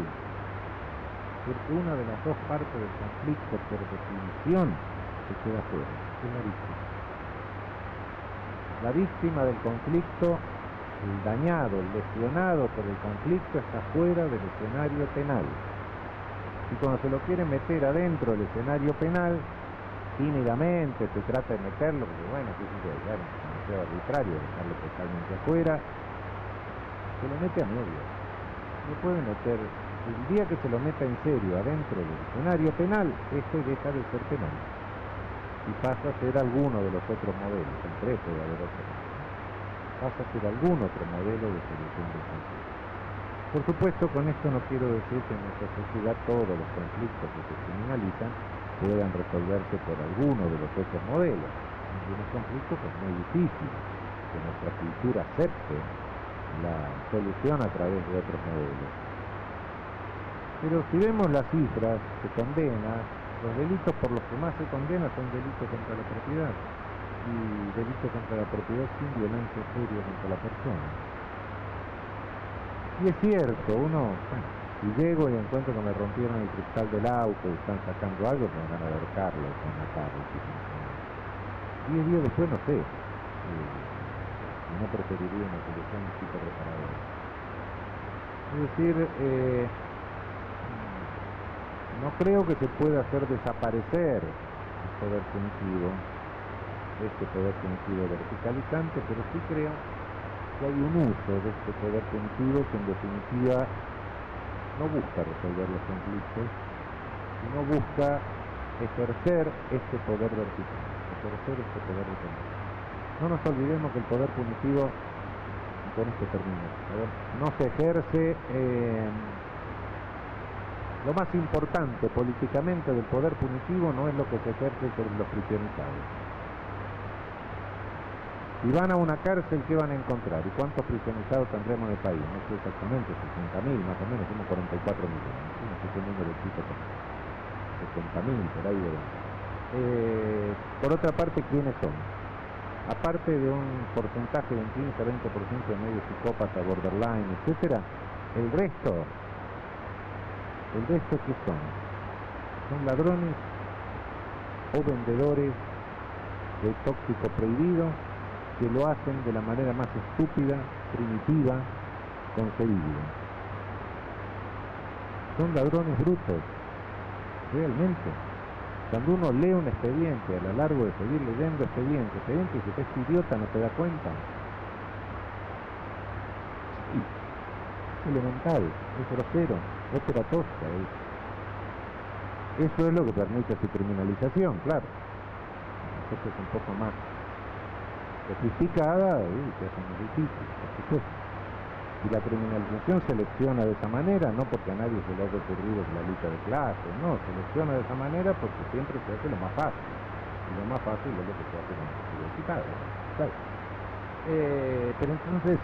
Porque una de las dos partes del conflicto, por definición, se queda fuera, es la víctima. La víctima del conflicto, el dañado, el lesionado por el conflicto, está fuera del escenario penal. Y cuando se lo quiere meter adentro del escenario penal, tímidamente se trata de meterlo, porque bueno, qué sé yo, ya es demasiado arbitrario dejarlo totalmente afuera, se lo mete a medio. No puede meter, el día que se lo meta en serio adentro del escenario penal, este deja de ser penal y pasa a ser alguno de los otros modelos, entre puede haber otros, pasa a ser algún otro modelo de solución del conflicto. Por supuesto, con esto no quiero decir que en nuestra sociedad todos los conflictos que se criminalizan puedan resolverse por alguno de los otros modelos. En algunos conflictos es muy difícil que nuestra cultura acepte la solución a través de otros modelos. Pero si vemos las cifras que condena, los delitos por los que más se condena son delitos contra la propiedad y delitos contra la propiedad sin violencia seria contra la persona. Y es cierto, uno, bueno, si llego y encuentro que me rompieron el cristal del auto y están sacando algo, me van a ahorcarlo, van a matarlo. 10 días después no sé, no preferiría una solución tipo reparadora. Es decir, No creo que se pueda hacer desaparecer el poder punitivo, este poder punitivo verticalizante, pero sí creo que hay un uso de este poder punitivo que en definitiva no busca resolver los conflictos, sino busca ejercer este poder vertical, ejercer este poder de control. No nos olvidemos que el poder punitivo, y con esto termino, no se ejerce. Lo más importante políticamente del poder punitivo no es lo que se ejerce sobre los prisioneros. Si van a una cárcel, ¿qué van a encontrar? ¿Y cuántos prisioneros tendremos en el país? No sé exactamente, 60.000 más o menos, somos 44 millones. No sé qué número chico, 70.000, por ahí de por otra parte, ¿quiénes son? Aparte de un porcentaje de un 15 a 20% de medios psicópatas, borderline, etcétera, el resto ¿qué son? Son ladrones o vendedores de tóxico prohibido que lo hacen de la manera más estúpida, primitiva, concebible. Son ladrones brutos, realmente. Cuando uno lee un expediente, a lo largo de seguir leyendo expediente, y si usted es idiota no se da cuenta. Sí, es elemental, es grosero, ópera tosca. Eso es lo que permite su criminalización, claro. Esto es un poco más sofisticada y se hace muy difícil, por supuesto. Y la criminalización selecciona de esa manera, no porque a nadie se le haya ocurrido la lucha de clases, no, selecciona de esa manera porque siempre se hace lo más fácil. Y lo más fácil es lo que se hace con los universitarios, ¿sabes? Pero entonces,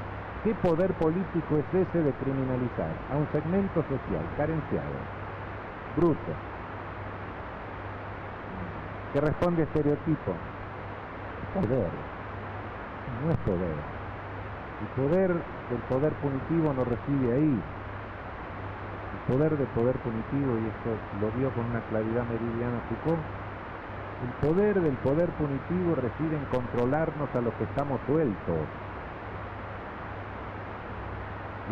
¿qué poder político es ese de criminalizar a un segmento social carenciado, bruto, que responde a estereotipos? Poder. No es poder. El poder del poder punitivo no reside ahí. El poder del poder punitivo, y esto lo vio con una claridad meridiana Foucault, el poder del poder punitivo reside en controlarnos a los que estamos sueltos.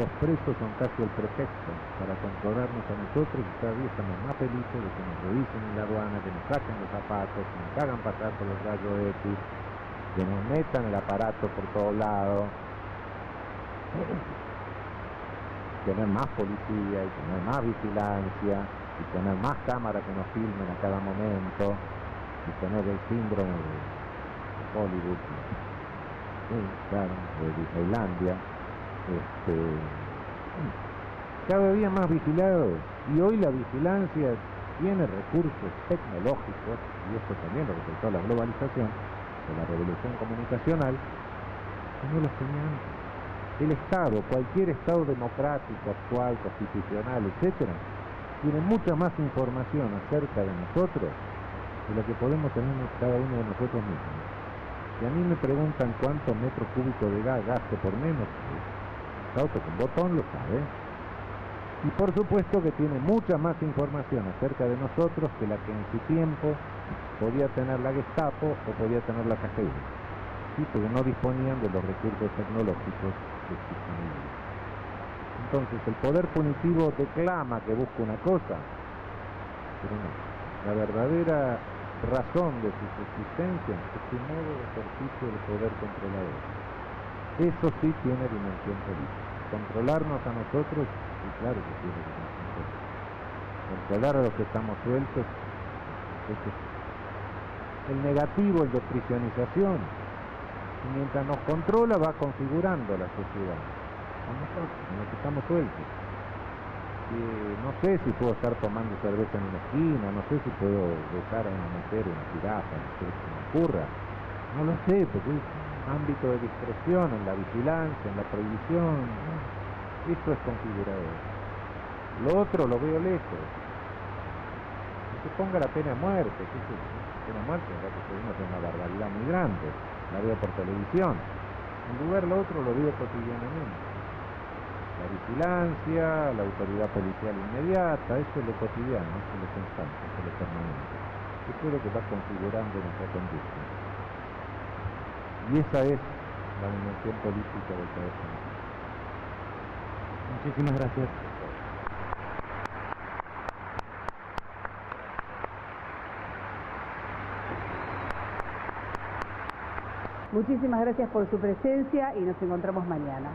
Los presos son casi el pretexto para controlarnos a nosotros y cada día estamos más felices de que nos revisen en la aduana, que nos saquen los zapatos, que nos hagan pasar por los rayos X, que nos metan el aparato por todos lados, tener más policía y tener más vigilancia y tener más cámaras que nos filmen a cada momento y tener el síndrome de Hollywood, sí, claro, de Disneylandia, cada día más vigilados. Y hoy la vigilancia tiene recursos tecnológicos, y esto también lo resultó la globalización, de la revolución comunicacional, que no los tenía antes. El Estado, cualquier Estado democrático, actual, constitucional, etcétera, tiene mucha más información acerca de nosotros de lo que podemos tener cada uno de nosotros mismos. Si a mí me preguntan cuántos metros cúbicos de gas gasto por menos, el auto con botón lo sabe. Y por supuesto que tiene mucha más información acerca de nosotros que la que en su tiempo podía tener la Gestapo o podía tener la KGB, ¿sí? Porque no disponían de los recursos tecnológicos que existen hoy. Entonces el poder punitivo declama que busca una cosa, pero no. La verdadera razón de su existencia es su modo de ejercicio del poder controlador. Eso sí tiene dimensión política. Controlarnos a nosotros, y claro que tiene dimensión política. Controlar a los que estamos sueltos, eso es el negativo, el de prisionización. Y mientras nos controla va configurando la sociedad. A nosotros, en los que estamos sueltos. No sé si puedo estar tomando cerveza en una esquina, no sé si puedo besar a una mujer, una jirafa, no sé si me ocurra. No lo sé, porque es un ámbito de discreción en la vigilancia, en la prohibición, ¿no? Esto es configurador. Lo otro lo veo lejos. Que se ponga la pena de muerte, ¿qué es eso? La pena de muerte, la que se es una barbaridad muy grande, la veo por televisión. En lugar lo otro lo veo cotidianamente. La vigilancia, la autoridad policial inmediata, eso es lo cotidiano, eso es lo constante, eso es lo permanente. Eso es lo que va configurando nuestra conducta. Y esa es la dimensión política del poder político. Muchísimas gracias. Muchísimas gracias por su presencia y nos encontramos mañana.